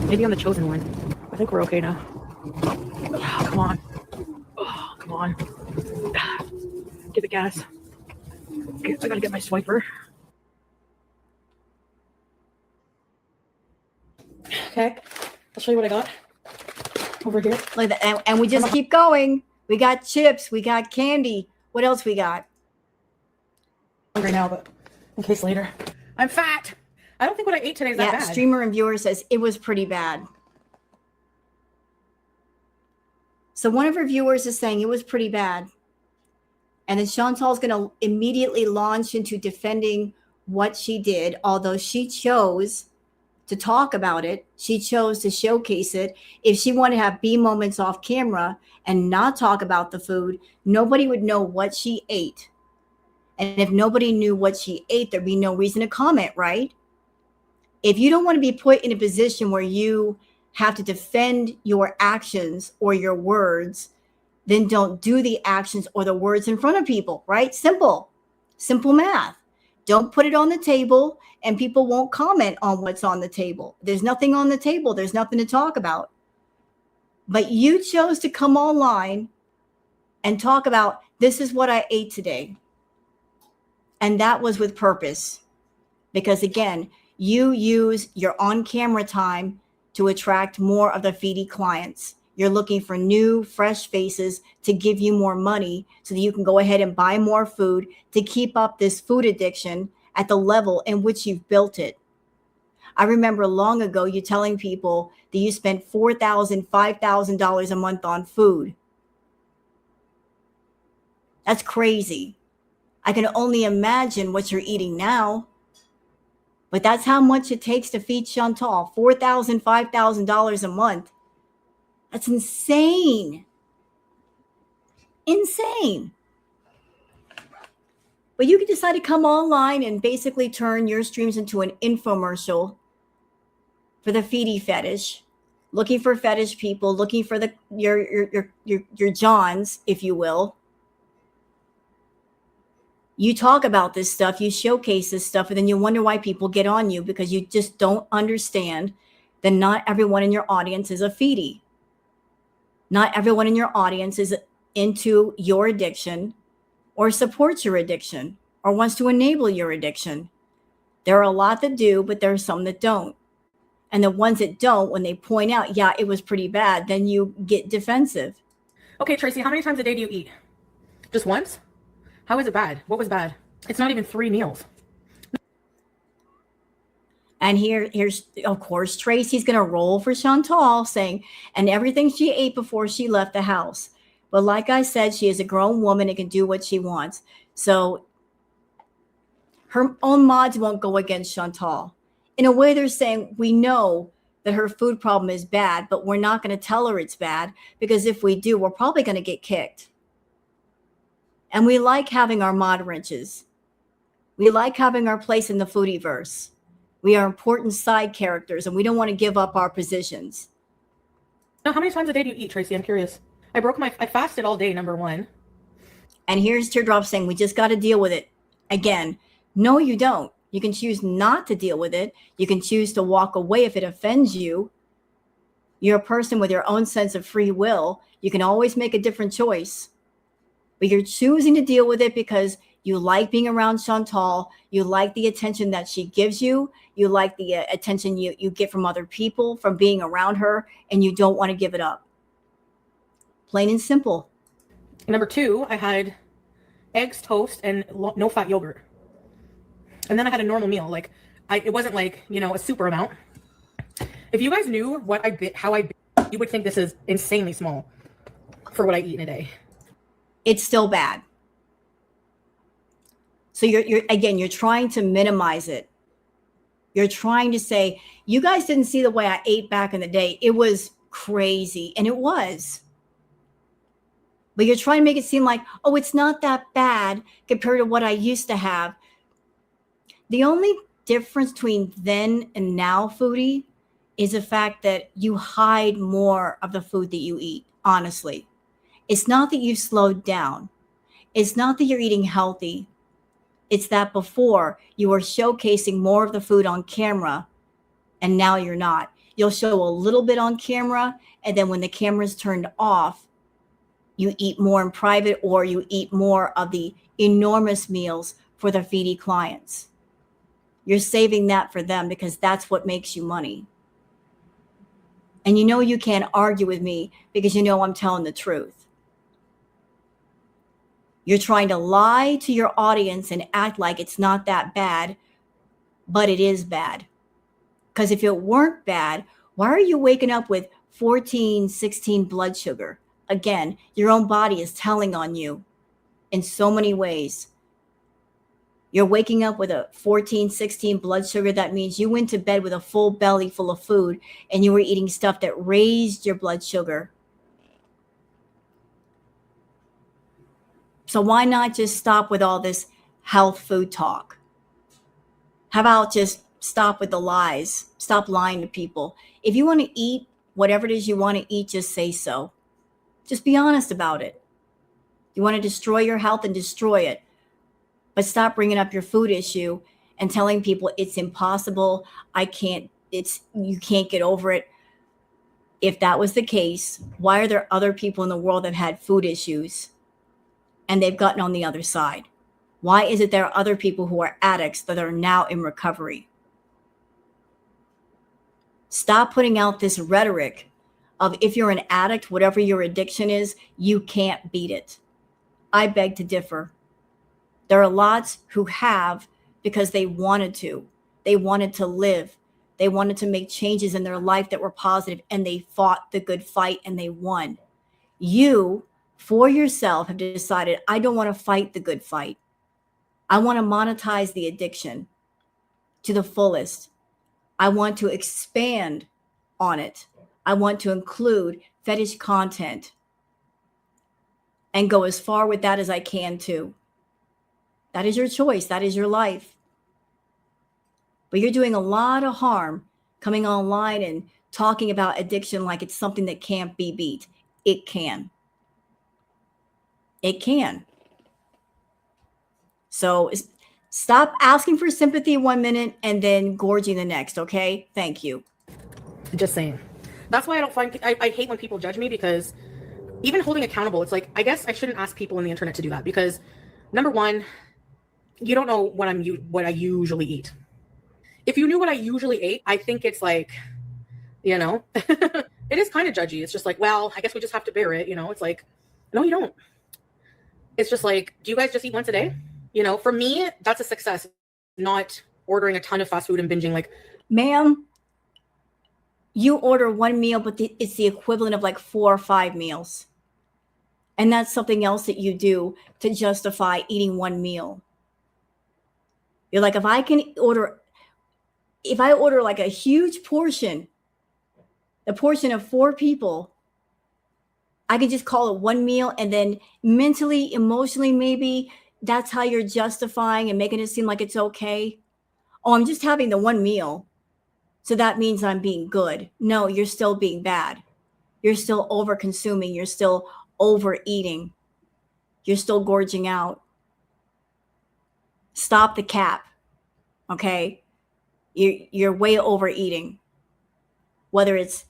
Maybe I'm the chosen one. I think we're okay now. Come on. Oh, come on. Get the gas. Okay, I gotta get my swiper. Okay, I'll show you what I got over here. Like that, and we just keep going. We got chips, we got candy. What else we got? Right now, but in case later. I'm fat. I don't think what I ate today is that bad. Streamer and viewer says it was pretty bad. So one of her viewers is saying it was pretty bad. And then Chantal's going to immediately launch into defending what she did, although she chose to talk about it. She chose to showcase it. If she wanted to have B moments off camera and not talk about the food, nobody would know what she ate. And if nobody knew what she ate, there'd be no reason to comment, right? If you don't want to be put in a position where you have to defend your actions or your words, then don't do the actions or the words in front of people, right? Simple math. Don't put it on the table and people won't comment on what's on the table. There's nothing on the table. There's nothing to talk about. But you chose to come online and talk about, this is what I ate today. And that was with purpose. Because again, you use your on-camera time to attract more of the Foodie clients. You're looking for new, fresh faces to give you more money so that you can go ahead and buy more food to keep up this food addiction at the level in which you've built it. I remember long ago you telling people that you spent $4,000, $5,000 a month on food. That's crazy. I can only imagine what you're eating now. But that's how much it takes to feed Chantal, $4,000, $5,000 a month. That's insane. Insane. But you can decide to come online and basically turn your streams into an infomercial for the Foodie fetish, looking for fetish people, looking for your Johns, if you will. You talk about this stuff, you showcase this stuff, and then you wonder why people get on you because you just don't understand that not everyone in your audience is a Foodie. Not everyone in your audience is into your addiction or supports your addiction or wants to enable your addiction. There are a lot that do, but there are some that don't. And the ones that don't, when they point out, yeah, it was pretty bad, then you get defensive. Okay, Tracy, how many times a day do you eat? Just once? How is it bad? What was bad? It's not even 3 meals. And here's, of course, Tracy's going to roll for Chantal saying, and everything she ate before she left the house. But like I said, she is a grown woman and can do what she wants. So her own mods won't go against Chantal. In a way, they're saying, we know that her food problem is bad, but we're not going to tell her it's bad because if we do, we're probably going to get kicked. And we like having our mod wrenches. We like having our place in the Foodieverse. We are important side characters, and we don't want to give up our positions. Now, how many times a day do you eat, Tracy? I'm curious. I fasted all day, number one. And here's Teardrop saying, we just got to deal with it. Again, no, you don't. You can choose not to deal with it. You can choose to walk away if it offends you. You're a person with your own sense of free will. You can always make a different choice. But you're choosing to deal with it because You like being around Chantal. You like the attention that she gives you. You like the attention you get from other people, from being around her, and you don't want to give it up. Plain and simple. Number 2, I had eggs, toast, and no fat yogurt. And then I had a normal meal. Like, it wasn't like, you know, a super amount. If you guys knew what I bit, how I bit, you would think this is insanely small for what I eat in a day. It's still bad. So you're trying to minimize it. You're trying to say, you guys didn't see the way I ate back in the day. It was crazy. And it was. But you're trying to make it seem like, oh, it's not that bad compared to what I used to have. The only difference between then and now, Foodie, is the fact that you hide more of the food that you eat, honestly. It's not that you've slowed down. It's not that you're eating healthy. It's that before you were showcasing more of the food on camera, and now you're not. You'll show a little bit on camera, and then when the camera's turned off, you eat more in private, or you eat more of the enormous meals for the Foodie clients. You're saving that for them because that's what makes you money. And you know you can't argue with me because you know I'm telling the truth. You're trying to lie to your audience and act like it's not that bad, but it is bad. Because if it weren't bad, why are you waking up with 14, 16 blood sugar? Again, your own body is telling on you in so many ways. You're waking up with a 14, 16 blood sugar. That means you went to bed with a full belly full of food and you were eating stuff that raised your blood sugar. So why not just stop with all this health food talk? How about just stop with the lies? Stop lying to people. If you want to eat whatever it is you want to eat, just say so. Just be honest about it. You want to destroy your health and destroy it. But stop bringing up your food issue and telling people it's impossible. You can't get over it. If that was the case, why are there other people in the world that have had food issues and they've gotten on the other side? Why is it there are other people who are addicts that are now in recovery? Stop putting out this rhetoric of if you're an addict, whatever your addiction is, you can't beat it. I beg to differ. There are lots who have because they wanted to. They wanted to live. They wanted to make changes in their life that were positive, and they fought the good fight and they won. You, for yourself, have decided, I don't want to fight the good fight. I want to monetize the addiction to the fullest. I want to expand on it. I want to include fetish content and go as far with that as I can too. That is your choice. That is your life. But you're doing a lot of harm coming online and talking about addiction like it's something that can't be beat. It can. It can. So stop asking for sympathy 1 minute and then gorging the next, okay? Thank you. Just saying. That's why I hate when people judge me, because even holding accountable, it's like, I guess I shouldn't ask people on the internet to do that, because number one, you don't know what I usually eat. If you knew what I usually ate, I think it's like, you know, it is kind of judgy. It's just like, well, I guess we just have to bear it. You know, it's like, no, you don't. It's just like, do you guys just eat once a day? You know, for me, that's a success, not ordering a ton of fast food and binging. Like, ma'am, you order one meal, but it's the equivalent of like 4 or 5 meals. And that's something else that you do to justify eating one meal. You're like, if I order like a huge portion, the portion of 4 people, I could just call it one meal, and then mentally, emotionally, maybe that's how you're justifying and making it seem like it's okay. Oh, I'm just having the one meal, so that means I'm being good. No, you're still being bad. You're still over consuming. You're still overeating. You're still gorging out. Stop the cap. Okay? You're way overeating. Whether it's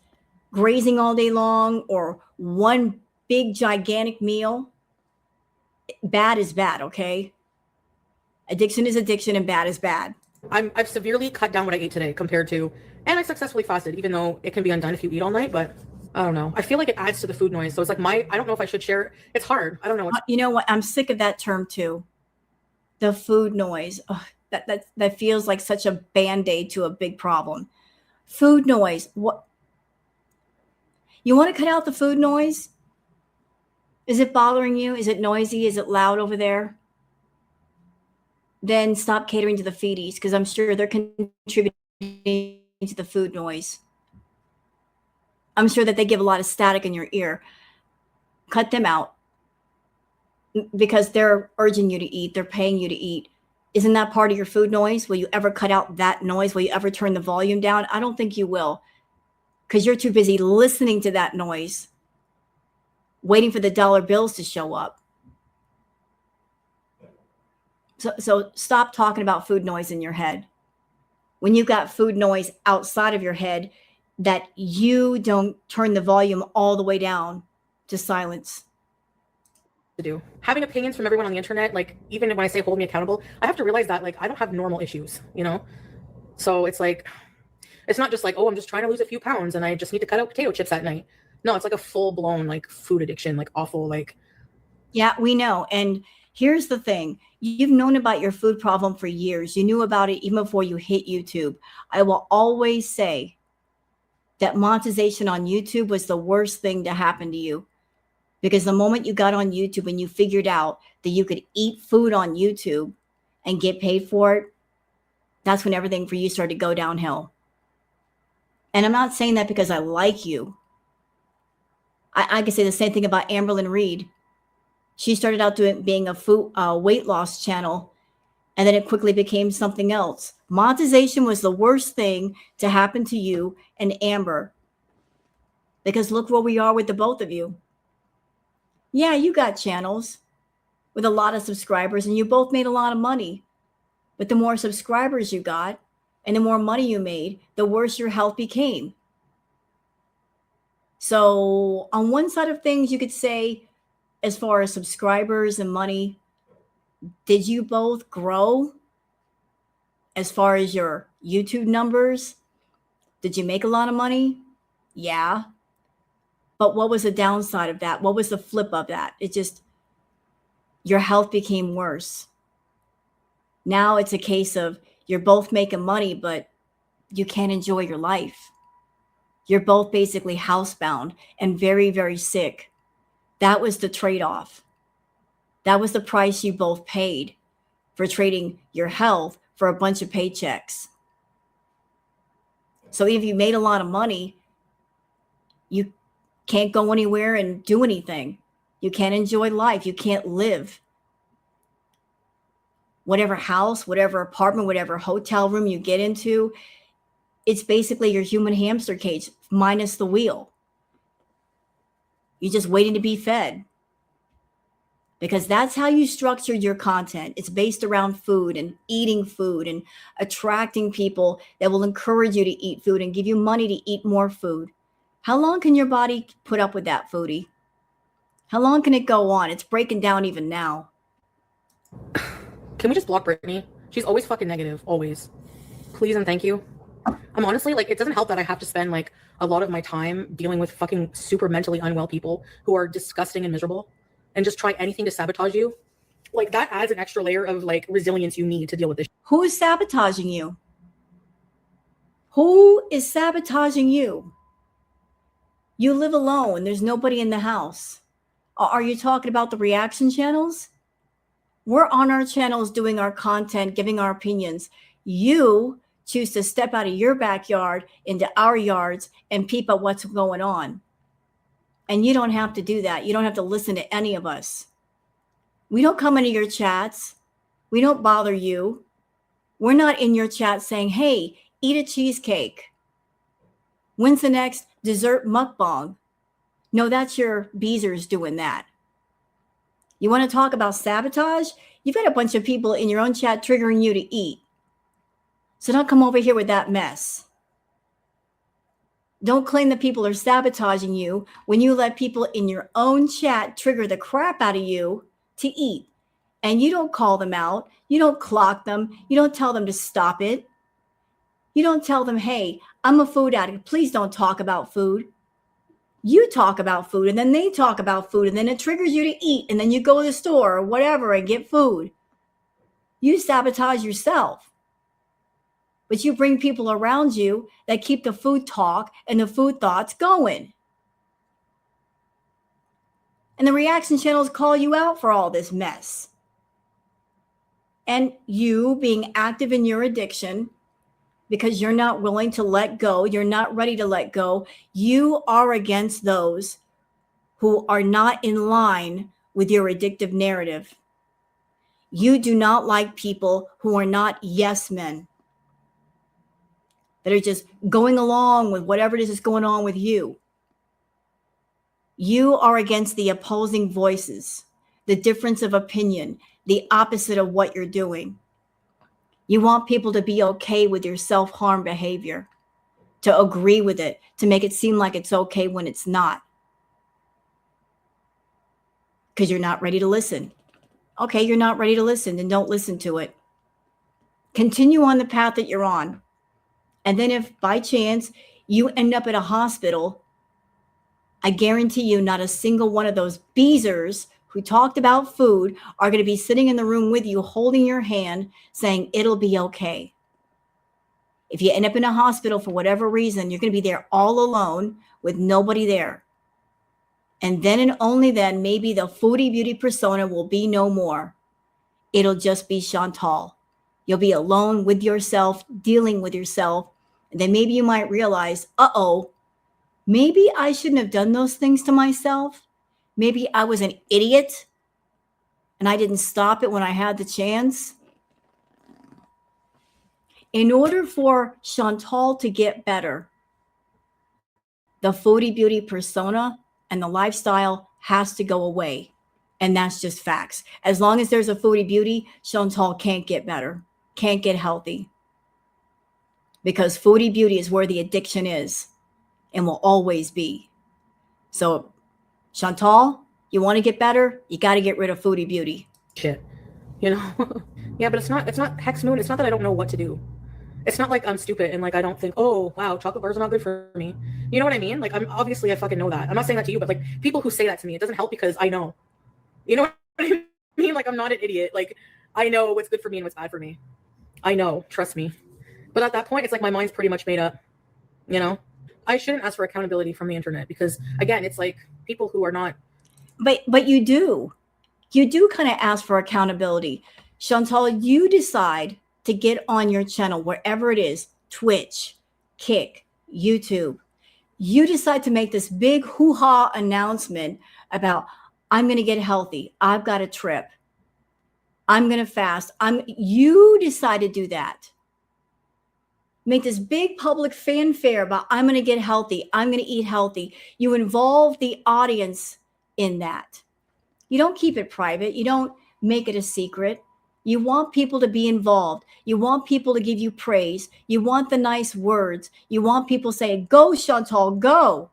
grazing all day long or one big gigantic meal, bad is bad, okay? Addiction is addiction and bad is bad. I've severely cut down what I ate today compared to, and I successfully fasted, even though it can be undone if you eat all night, but I don't know. I feel like it adds to the food noise. So it's like I don't know if I should share it. It's hard. I don't know. You know what? I'm sick of that term too. The food noise. Ugh, that feels like such a Band-Aid to a big problem. Food noise. What? You want to cut out the food noise? Is it bothering you? Is it noisy? Is it loud over there? Then stop catering to the feedies, because I'm sure they're contributing to the food noise. I'm sure that they give a lot of static in your ear. Cut them out, because they're urging you to eat. They're paying you to eat. Isn't that part of your food noise? Will you ever cut out that noise? Will you ever turn the volume down? I don't think you will, because you're too busy listening to that noise, waiting for the dollar bills to show up. So stop talking about food noise in your head. When you've got food noise outside of your head that you don't turn the volume all the way down to silence. To do. Having opinions from everyone on the internet, like even when I say hold me accountable, I have to realize that like I don't have normal issues, you know? So it's like, it's not just like, oh, I'm just trying to lose a few pounds and I just need to cut out potato chips at night. No, it's like a full blown like food addiction, like awful, like. Yeah, we know. And here's the thing. You've known about your food problem for years. You knew about it even before you hit YouTube. I will always say that monetization on YouTube was the worst thing to happen to you. Because the moment you got on YouTube and you figured out that you could eat food on YouTube and get paid for it, that's when everything for you started to go downhill. And I'm not saying that because I like you. I can say the same thing about Amberlyn Reed. She started out being a weight loss channel, and then it quickly became something else. Monetization was the worst thing to happen to you and Amber, because look where we are with the both of you. Yeah, you got channels with a lot of subscribers and you both made a lot of money. But the more subscribers you got and the more money you made, the worse your health became. So on one side of things, you could say, as far as subscribers and money, did you both grow as far as your YouTube numbers? Did you make a lot of money? Yeah. But what was the downside of that? What was the flip of that? It just, your health became worse. Now it's a case of you're both making money, but you can't enjoy your life. You're both basically housebound and very, very sick. That was the trade-off. That was the price you both paid for trading your health for a bunch of paychecks. So if you made a lot of money, you can't go anywhere and do anything. You can't enjoy life. You can't live. Whatever house, whatever apartment, whatever hotel room you get into, it's basically your human hamster cage minus the wheel. You're just waiting to be fed. Because that's how you structured your content. It's based around food and eating food and attracting people that will encourage you to eat food and give you money to eat more food. How long can your body put up with that, Foodie? How long can it go on? It's breaking down even now. Can we just block Brittany? She's always fucking negative, always. Please and thank you. I'm honestly, like, it doesn't help that I have to spend, like, a lot of my time dealing with fucking super mentally unwell people who are disgusting and miserable and just try anything to sabotage you. Like, that adds an extra layer of, like, resilience you need to deal with this. Who is sabotaging you? Who is sabotaging you? You live alone. There's nobody in the house. Are you talking about the reaction channels? We're on our channels doing our content, giving our opinions. You choose to step out of your backyard into our yards and peep at what's going on. And you don't have to do that. You don't have to listen to any of us. We don't come into your chats. We don't bother you. We're not in your chat saying, hey, eat a cheesecake. When's the next dessert mukbang? No, that's your Beezers doing that. You want to talk about sabotage? You've got a bunch of people in your own chat triggering you to eat. So don't come over here with that mess. Don't claim that people are sabotaging you when you let people in your own chat trigger the crap out of you to eat. and you don't call them out. You don't clock them. You don't tell them to stop it. You don't tell them, hey, I'm a food addict. Please don't talk about food. You talk about food, and then they talk about food, and then it triggers you to eat, and then you go to the store or whatever and get food. You sabotage yourself. But you bring people around you that keep the food talk and the food thoughts going. And the reaction channels call you out for all this mess. And you being active in your addiction because you're not willing to let go, you're not ready to let go, you are against those who are not in line with your addictive narrative. You do not like people who are not yes men, that are just going along with whatever it is that's going on with you. You are against the opposing voices, the difference of opinion, the opposite of what you're doing. You want people to be okay with your self-harm behavior, to agree with it, to make it seem like it's okay when it's not. Because you're not ready to listen. Okay, you're not ready to listen, then don't listen to it. Continue on the path that you're on. And then if by chance you end up at a hospital, I guarantee you not a single one of those beezers who talked about food are going to be sitting in the room with you, holding your hand, saying it'll be okay. If you end up in a hospital for whatever reason, you're going to be there all alone with nobody there. And then and only then, maybe the foodie beauty persona will be no more. It'll just be Chantal. You'll be alone with yourself, dealing with yourself. And then maybe you might realize, maybe I shouldn't have done those things to myself. Maybe I was an idiot and I didn't stop it when I had the chance. In order for Chantal to get better, the foodie beauty persona and the lifestyle has to go away. And that's just facts. As long as there's a foodie beauty, Chantal can't get better, can't get healthy. Because foodie beauty is where the addiction is and will always be. So Chantal, you want to get better, you got to get rid of foodie beauty. Shit, you know? Yeah, but it's not Hex Moon. It's not that I don't know what to do. It's not like I'm stupid and like I don't think, oh wow, chocolate bars are not good for me. You know what I mean? Like I'm obviously I fucking know that. I'm not saying that to you, but like people who say that to me, it doesn't help because I know. You know what I mean? Like I'm not an idiot. Like I know what's good for me and what's bad for me. I know, trust me. But at that point, it's like my mind's pretty much made up. You know? I shouldn't ask for accountability from the internet because again, it's like people who are not. But you do. You do kind of ask for accountability. Chantal, you decide to get on your channel, wherever it is, Twitch, Kick, YouTube. You decide to make this big hoo-ha announcement about, I'm going to get healthy. I've got a trip. I'm going to fast. You decide to do that. Make this big public fanfare about, I'm going to get healthy. I'm going to eat healthy. You involve the audience in that. You don't keep it private. You don't make it a secret. You want people to be involved. You want people to give you praise. You want the nice words. You want people saying, go Chantal, go.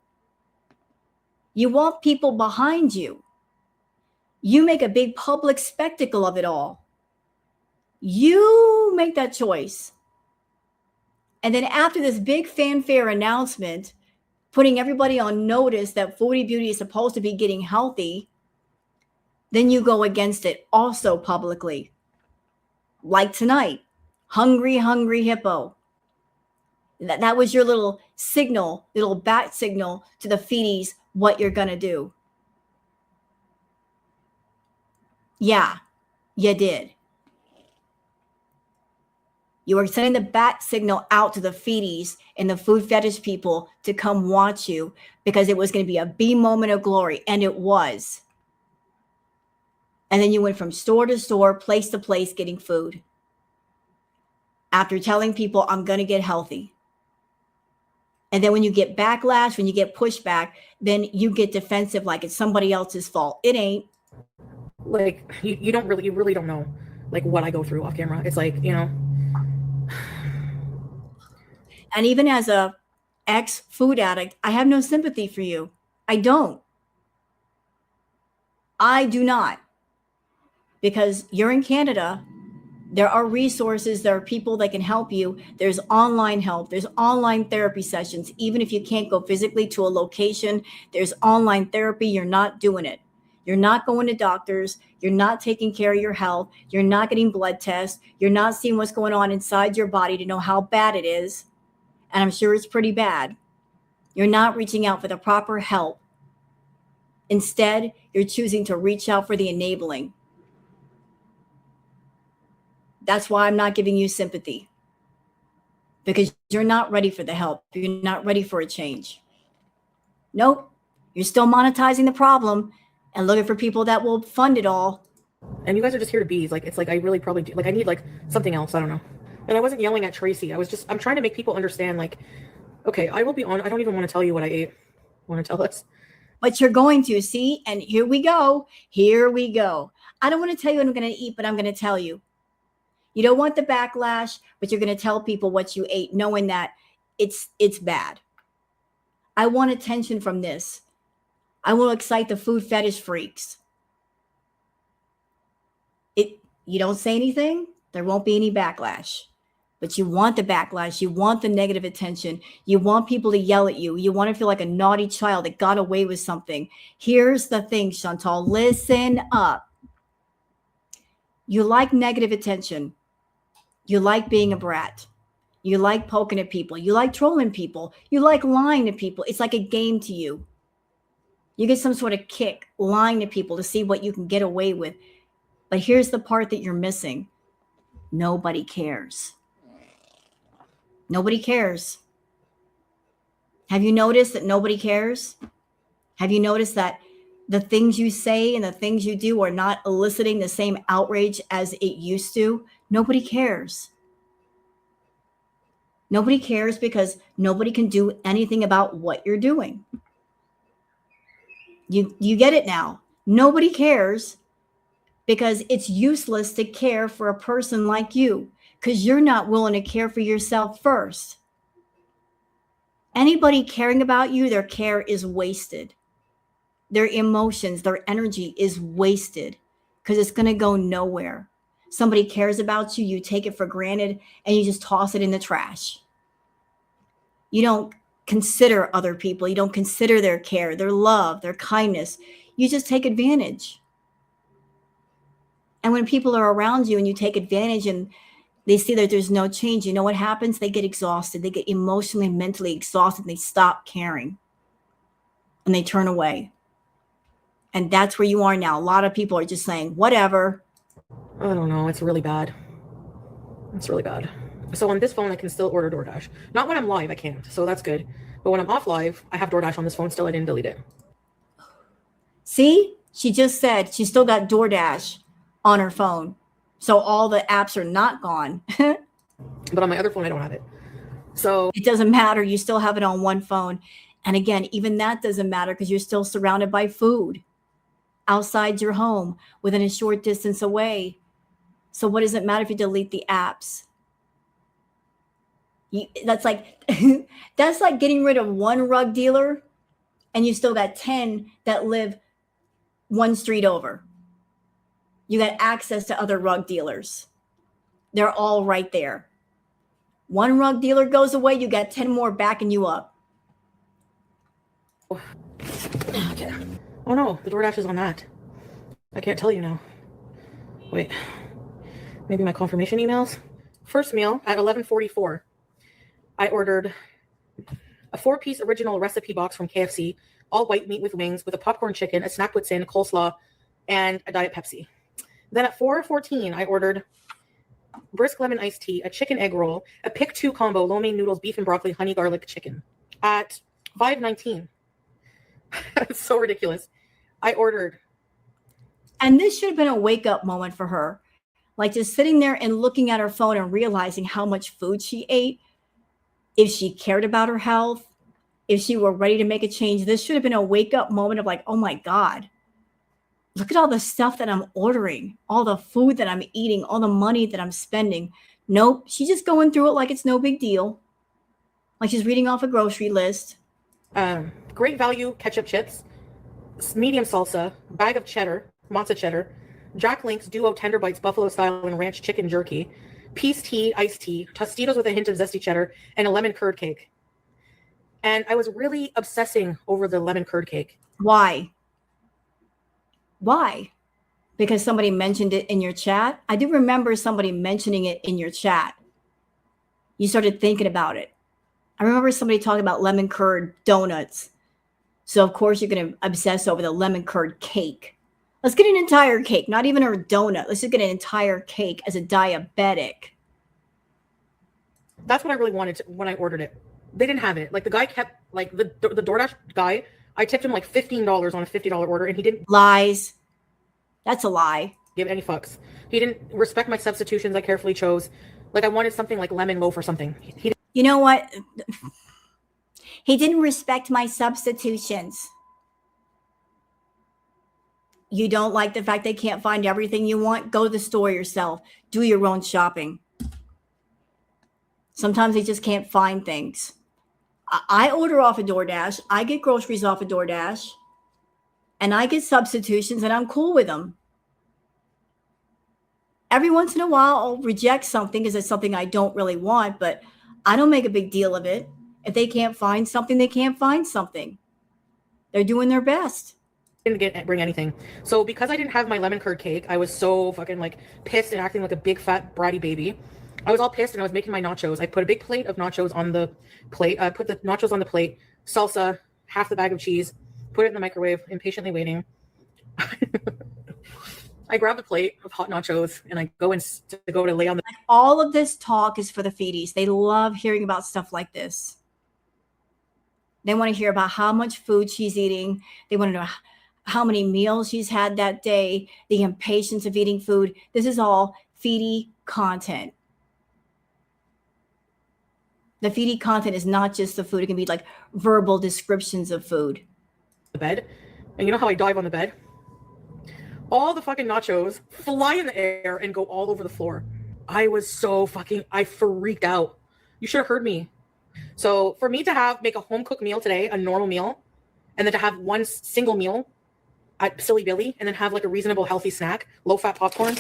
You want people behind you. You make a big public spectacle of it all. You make that choice. And then after this big fanfare announcement, putting everybody on notice that foodie beauty is supposed to be getting healthy, then you go against it also publicly. Like tonight, hungry, hungry hippo. That was your little signal, little bat signal to the feedies what you're going to do. Yeah, you did. You were sending the bat signal out to the feedies and the food fetish people to come watch you because it was going to be a B moment of glory. And it was. And then you went from store to store, place to place, getting food. After telling people, I'm going to get healthy. And then when you get backlash, when you get pushback, then you get defensive like it's somebody else's fault. It ain't. Like, you really don't know, like, what I go through off camera. It's like, you know. And even as a ex-food addict, I have no sympathy for you. I don't. I do not. because you're in Canada. There are resources, there are people that can help you. There's online help, there's online therapy sessions. Even if you can't go physically to a location, there's online therapy. You're not doing it. You're not going to doctors. You're not taking care of your health. You're not getting blood tests. You're not seeing what's going on inside your body to know how bad it is. And I'm sure it's pretty bad. You're not reaching out for the proper help. Instead, you're choosing to reach out for the enabling. That's why I'm not giving you sympathy, because you're not ready for the help. You're not ready for a change. Nope. You're still monetizing the problem and looking for people that will fund it all. And you guys are just here to bees. Like, it's like I really probably do. Like, I need like something else. I don't know. And I wasn't yelling at Tracy. I'm trying to make people understand, like, okay, I will be on. I don't even want to tell you what I ate. Want to tell us? But you're going to see. And here we go. Here we go. I don't want to tell you what I'm going to eat, but I'm going to tell you. You don't want the backlash, but you're going to tell people what you ate, knowing that it's bad. I want attention from this. I will excite the food fetish freaks. You don't say anything, there won't be any backlash. But you want the backlash. You want the negative attention. You want people to yell at you. You want to feel like a naughty child that got away with something. Here's the thing, Chantal. Listen up. You like negative attention. You like being a brat. You like poking at people. You like trolling people. You like lying to people. It's like a game to you. You get some sort of kick lying to people to see what you can get away with. But here's the part that you're missing. Nobody cares. Nobody cares. Have you noticed that nobody cares? Have you noticed that the things you say and the things you do are not eliciting the same outrage as it used to? Nobody cares. Nobody cares because nobody can do anything about what you're doing. You get it now. Nobody cares because it's useless to care for a person like you because you're not willing to care for yourself first. Anybody caring about you, their care is wasted. Their emotions, their energy is wasted because it's going to go nowhere. Somebody cares about you, you take it for granted, and you just toss it in the trash. You don't consider other people. You don't consider their care, their love, their kindness. You just take advantage. And when people are around you and you take advantage and they see that there's no change, you know what happens? They get exhausted. They get emotionally, mentally exhausted. And they stop caring. And they turn away. And that's where you are now. A lot of people are just saying, whatever. I don't know. It's really bad. It's really bad. So on this phone, I can still order DoorDash. Not when I'm live, I can't. So that's good. But when I'm off live, I have DoorDash on this phone still. I didn't delete it. See? She just said she still got DoorDash on her phone. So all the apps are not gone. But on my other phone, I don't have it. So it doesn't matter. You still have it on one phone. And again, even that doesn't matter because you're still surrounded by food outside your home within a short distance away. So what does it matter if you delete the apps? That's like getting rid of one rug dealer and you still got 10 that live one street over. You got access to other rug dealers. They're all right there. One rug dealer goes away, you got 10 more backing you up. Okay. Oh no, the DoorDash is on that. I can't tell you now. Wait. Maybe my confirmation emails? First meal at 11:44. I ordered a 4-piece original recipe box from KFC, all white meat with wings, with a popcorn chicken, a snack puts in, coleslaw, and a Diet Pepsi. Then at 4:14, I ordered brisk lemon iced tea, a chicken egg roll, a pick 2 combo, lo mein noodles, beef and broccoli, honey garlic chicken. At 5:19, it's so ridiculous. I ordered. And this should have been a wake up moment for her. Like just sitting there and looking at her phone and realizing how much food she ate. If she cared about her health, if she were ready to make a change, this should have been a wake up moment of like, oh my God, look at all the stuff that I'm ordering, all the food that I'm eating, all the money that I'm spending. Nope. She's just going through it like it's no big deal. Like she's reading off a grocery list. Great value ketchup chips, medium salsa, bag of cheddar, matzo cheddar, Jack Link's Duo Tender Bites Buffalo Style and Ranch Chicken Jerky, Peace Tea, Iced Tea, Tostitos with a hint of zesty cheddar, and a lemon curd cake. And I was really obsessing over the lemon curd cake. Why? Why? Because somebody mentioned it in your chat? I do remember somebody mentioning it in your chat. You started thinking about it. I remember somebody talking about lemon curd donuts. So, of course, you're going to obsess over the lemon curd cake. Let's get an entire cake, not even a donut. Let's just get an entire cake as a diabetic. That's what I really wanted when I ordered it. They didn't have it. Like, the guy kept, like, the DoorDash guy, I tipped him like $15 on a $50 order, and he didn't. Lies. That's a lie. Give any fucks. He didn't respect my substitutions I carefully chose. Like, I wanted something like lemon loaf or something. You know what? He didn't respect my substitutions. You don't like the fact they can't find everything you want? Go to the store yourself. Do your own shopping. Sometimes they just can't find things. I order off of DoorDash. I get groceries off of DoorDash. And I get substitutions, and I'm cool with them. Every once in a while, I'll reject something because it's something I don't really want, but I don't make a big deal of it. If they can't find something, they can't find something. They're doing their best. Didn't bring anything. So because I didn't have my lemon curd cake, I was so fucking like pissed and acting like a big fat bratty baby. I was all pissed and I was making my nachos. I put a big plate of nachos on the plate. I put the nachos on the plate, salsa, half the bag of cheese, put it in the microwave, impatiently waiting. I grab the plate of hot nachos and I go to lay on the. All of this talk is for the feedies. They love hearing about stuff like this. They want to hear about how much food she's eating. They want to know how many meals she's had that day, the impatience of eating food. This is all feedie content. The feedie content is not just the food. It can be like verbal descriptions of food. The bed. And you know how I dive on the bed? All the fucking nachos fly in the air and go all over the floor. I freaked out. You should have heard me. So for me to make a home cooked meal today, a normal meal, and then to have one single meal at Silly Billy and then have like a reasonable healthy snack, low fat popcorn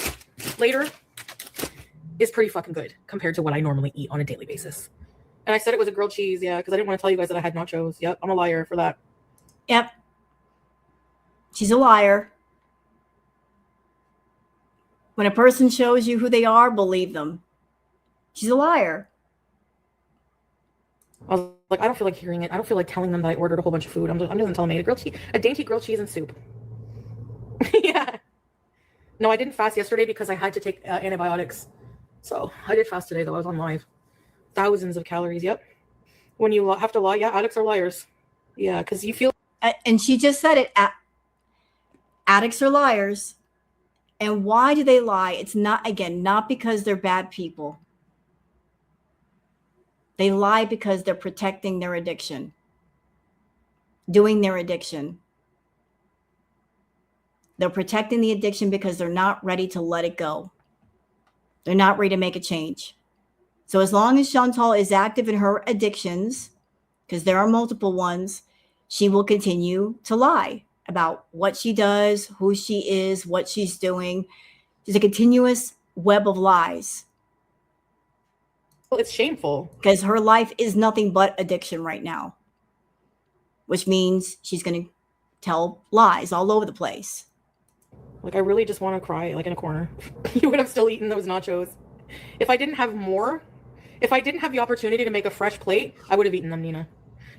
later is pretty fucking good compared to what I normally eat on a daily basis. And I said it was a grilled cheese, yeah, because I didn't want to tell you guys that I had nachos. Yep, I'm a liar for that. Yep. She's a liar. When a person shows you who they are, believe them. She's a liar. I was like, I don't feel like hearing it. I don't feel like telling them that I ordered a whole bunch of food. I'm just gonna tell them I ate a dainty grilled cheese and soup. Yeah. No, I didn't fast yesterday because I had to take antibiotics. So I did fast today, though. I was on live. Thousands of calories. Yep. When you have to lie, yeah, addicts are liars. Yeah, because you feel. And she just said it. Addicts are liars. And why do they lie? It's not because they're bad people. They lie because they're protecting their addiction, doing their addiction. They're protecting the addiction because they're not ready to let it go. They're not ready to make a change. So as long as Chantal is active in her addictions, because there are multiple ones, she will continue to lie about what she does, who she is, what she's doing. There's a continuous web of lies. Well, it's shameful. Because her life is nothing but addiction right now, which means she's going to tell lies all over the place. Like, I really just want to cry, like, in a corner. When I'm still eating those nachos. If I didn't have the opportunity to make a fresh plate, I would have eaten them, Nina.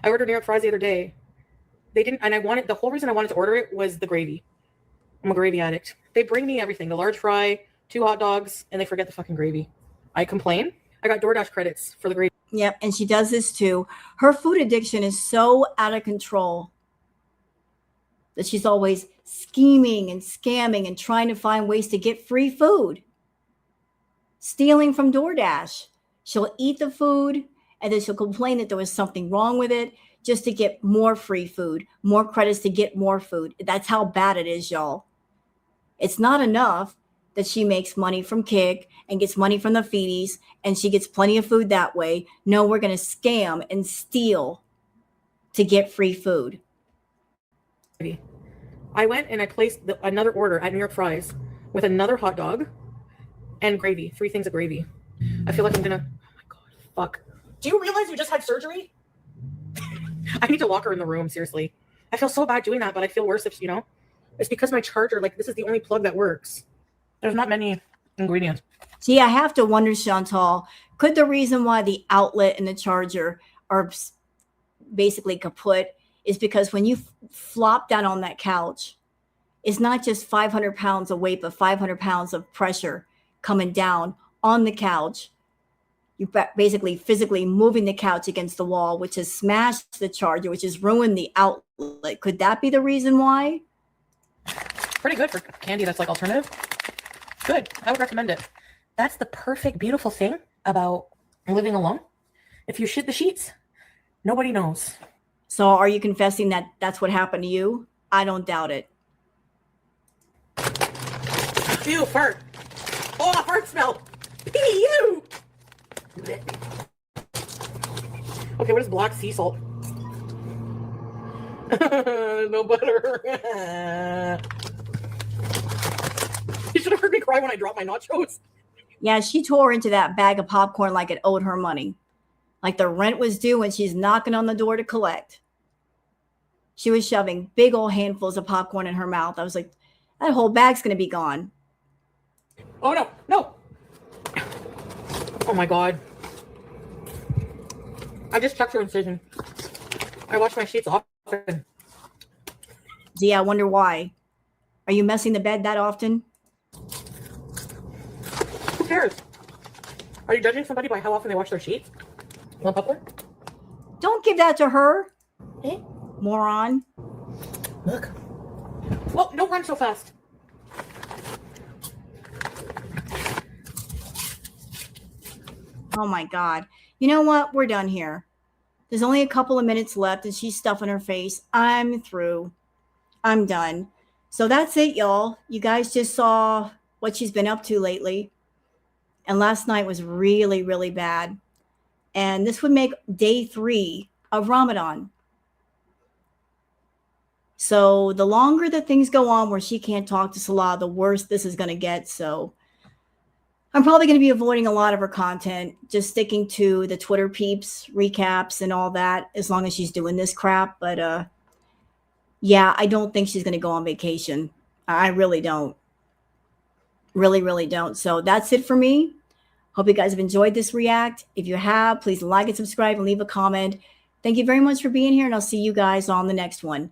I ordered New York fries the other day. They didn't, and the whole reason I wanted to order it was the gravy. I'm a gravy addict. They bring me everything, the large fry, 2 hot dogs, and they forget the fucking gravy. I complain. I got DoorDash credits for the gravy. Yep, and she does this too. Her food addiction is so out of control that she's always scheming and scamming and trying to find ways to get free food. Stealing from DoorDash. She'll eat the food and then she'll complain that there was something wrong with it just to get more free food, more credits to get more food. That's how bad it is, y'all. It's not enough that she makes money from Kick and gets money from the feedies and she gets plenty of food that way. No, we're going to scam and steal to get free food. I went and I placed another order at New York Fries with another hot dog and gravy. 3 things of gravy. I feel like I'm gonna. Oh my god, fuck. Do you realize you just had surgery? I need to lock her in the room, seriously. I feel so bad doing that, but I feel worse if, you know, it's because my charger, like, this is the only plug that works. There's not many ingredients. See, I have to wonder, Chantal, could the reason why the outlet and the charger are basically kaput is because when you flop down on that couch, it's not just 500 pounds of weight, but 500 pounds of pressure coming down on the couch. You're basically physically moving the couch against the wall, which has smashed the charger, which has ruined the outlet. Could that be the reason why? Pretty good for candy that's like alternative. Good. I would recommend it. That's the perfect, beautiful thing about living alone. If you shit the sheets, nobody knows. So are you confessing that that's what happened to you? I don't doubt it. Ew, fart. Oh, fart smell. Ew. Okay, what is black sea salt? No butter. You should have heard me cry when I dropped my nachos. Yeah, she tore into that bag of popcorn like it owed her money. Like the rent was due and she's knocking on the door to collect. She was shoving big old handfuls of popcorn in her mouth. I was like, that whole bag's going to be gone. Oh, no, no. Oh, my God. I just checked her incision. I wash my sheets often. Gee, I wonder why. Are you messing the bed that often? Who cares? Are you judging somebody by how often they wash their sheets? Want popcorn? Don't give that to her. Eh? Moron. Look. Well, don't run so fast. Oh my God. You know what? We're done here. There's only a couple of minutes left and she's stuffing her face. I'm through. I'm done. So that's it, y'all. You guys just saw what she's been up to lately. And last night was really, really bad. And this would make day 3 of Ramadan. So the longer that things go on where she can't talk to Salah, the worse this is going to get. So I'm probably going to be avoiding a lot of her content, just sticking to the Twitter peeps, recaps, and all that, as long as she's doing this crap. But yeah, I don't think she's going to go on vacation. I really don't. Really, really don't. So that's it for me. Hope you guys have enjoyed this react. If you have, please like and subscribe and leave a comment. Thank you very much for being here, and I'll see you guys on the next one.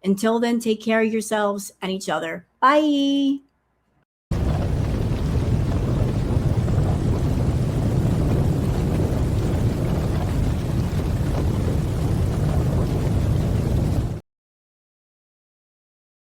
Until then, take care of yourselves and each other. Bye.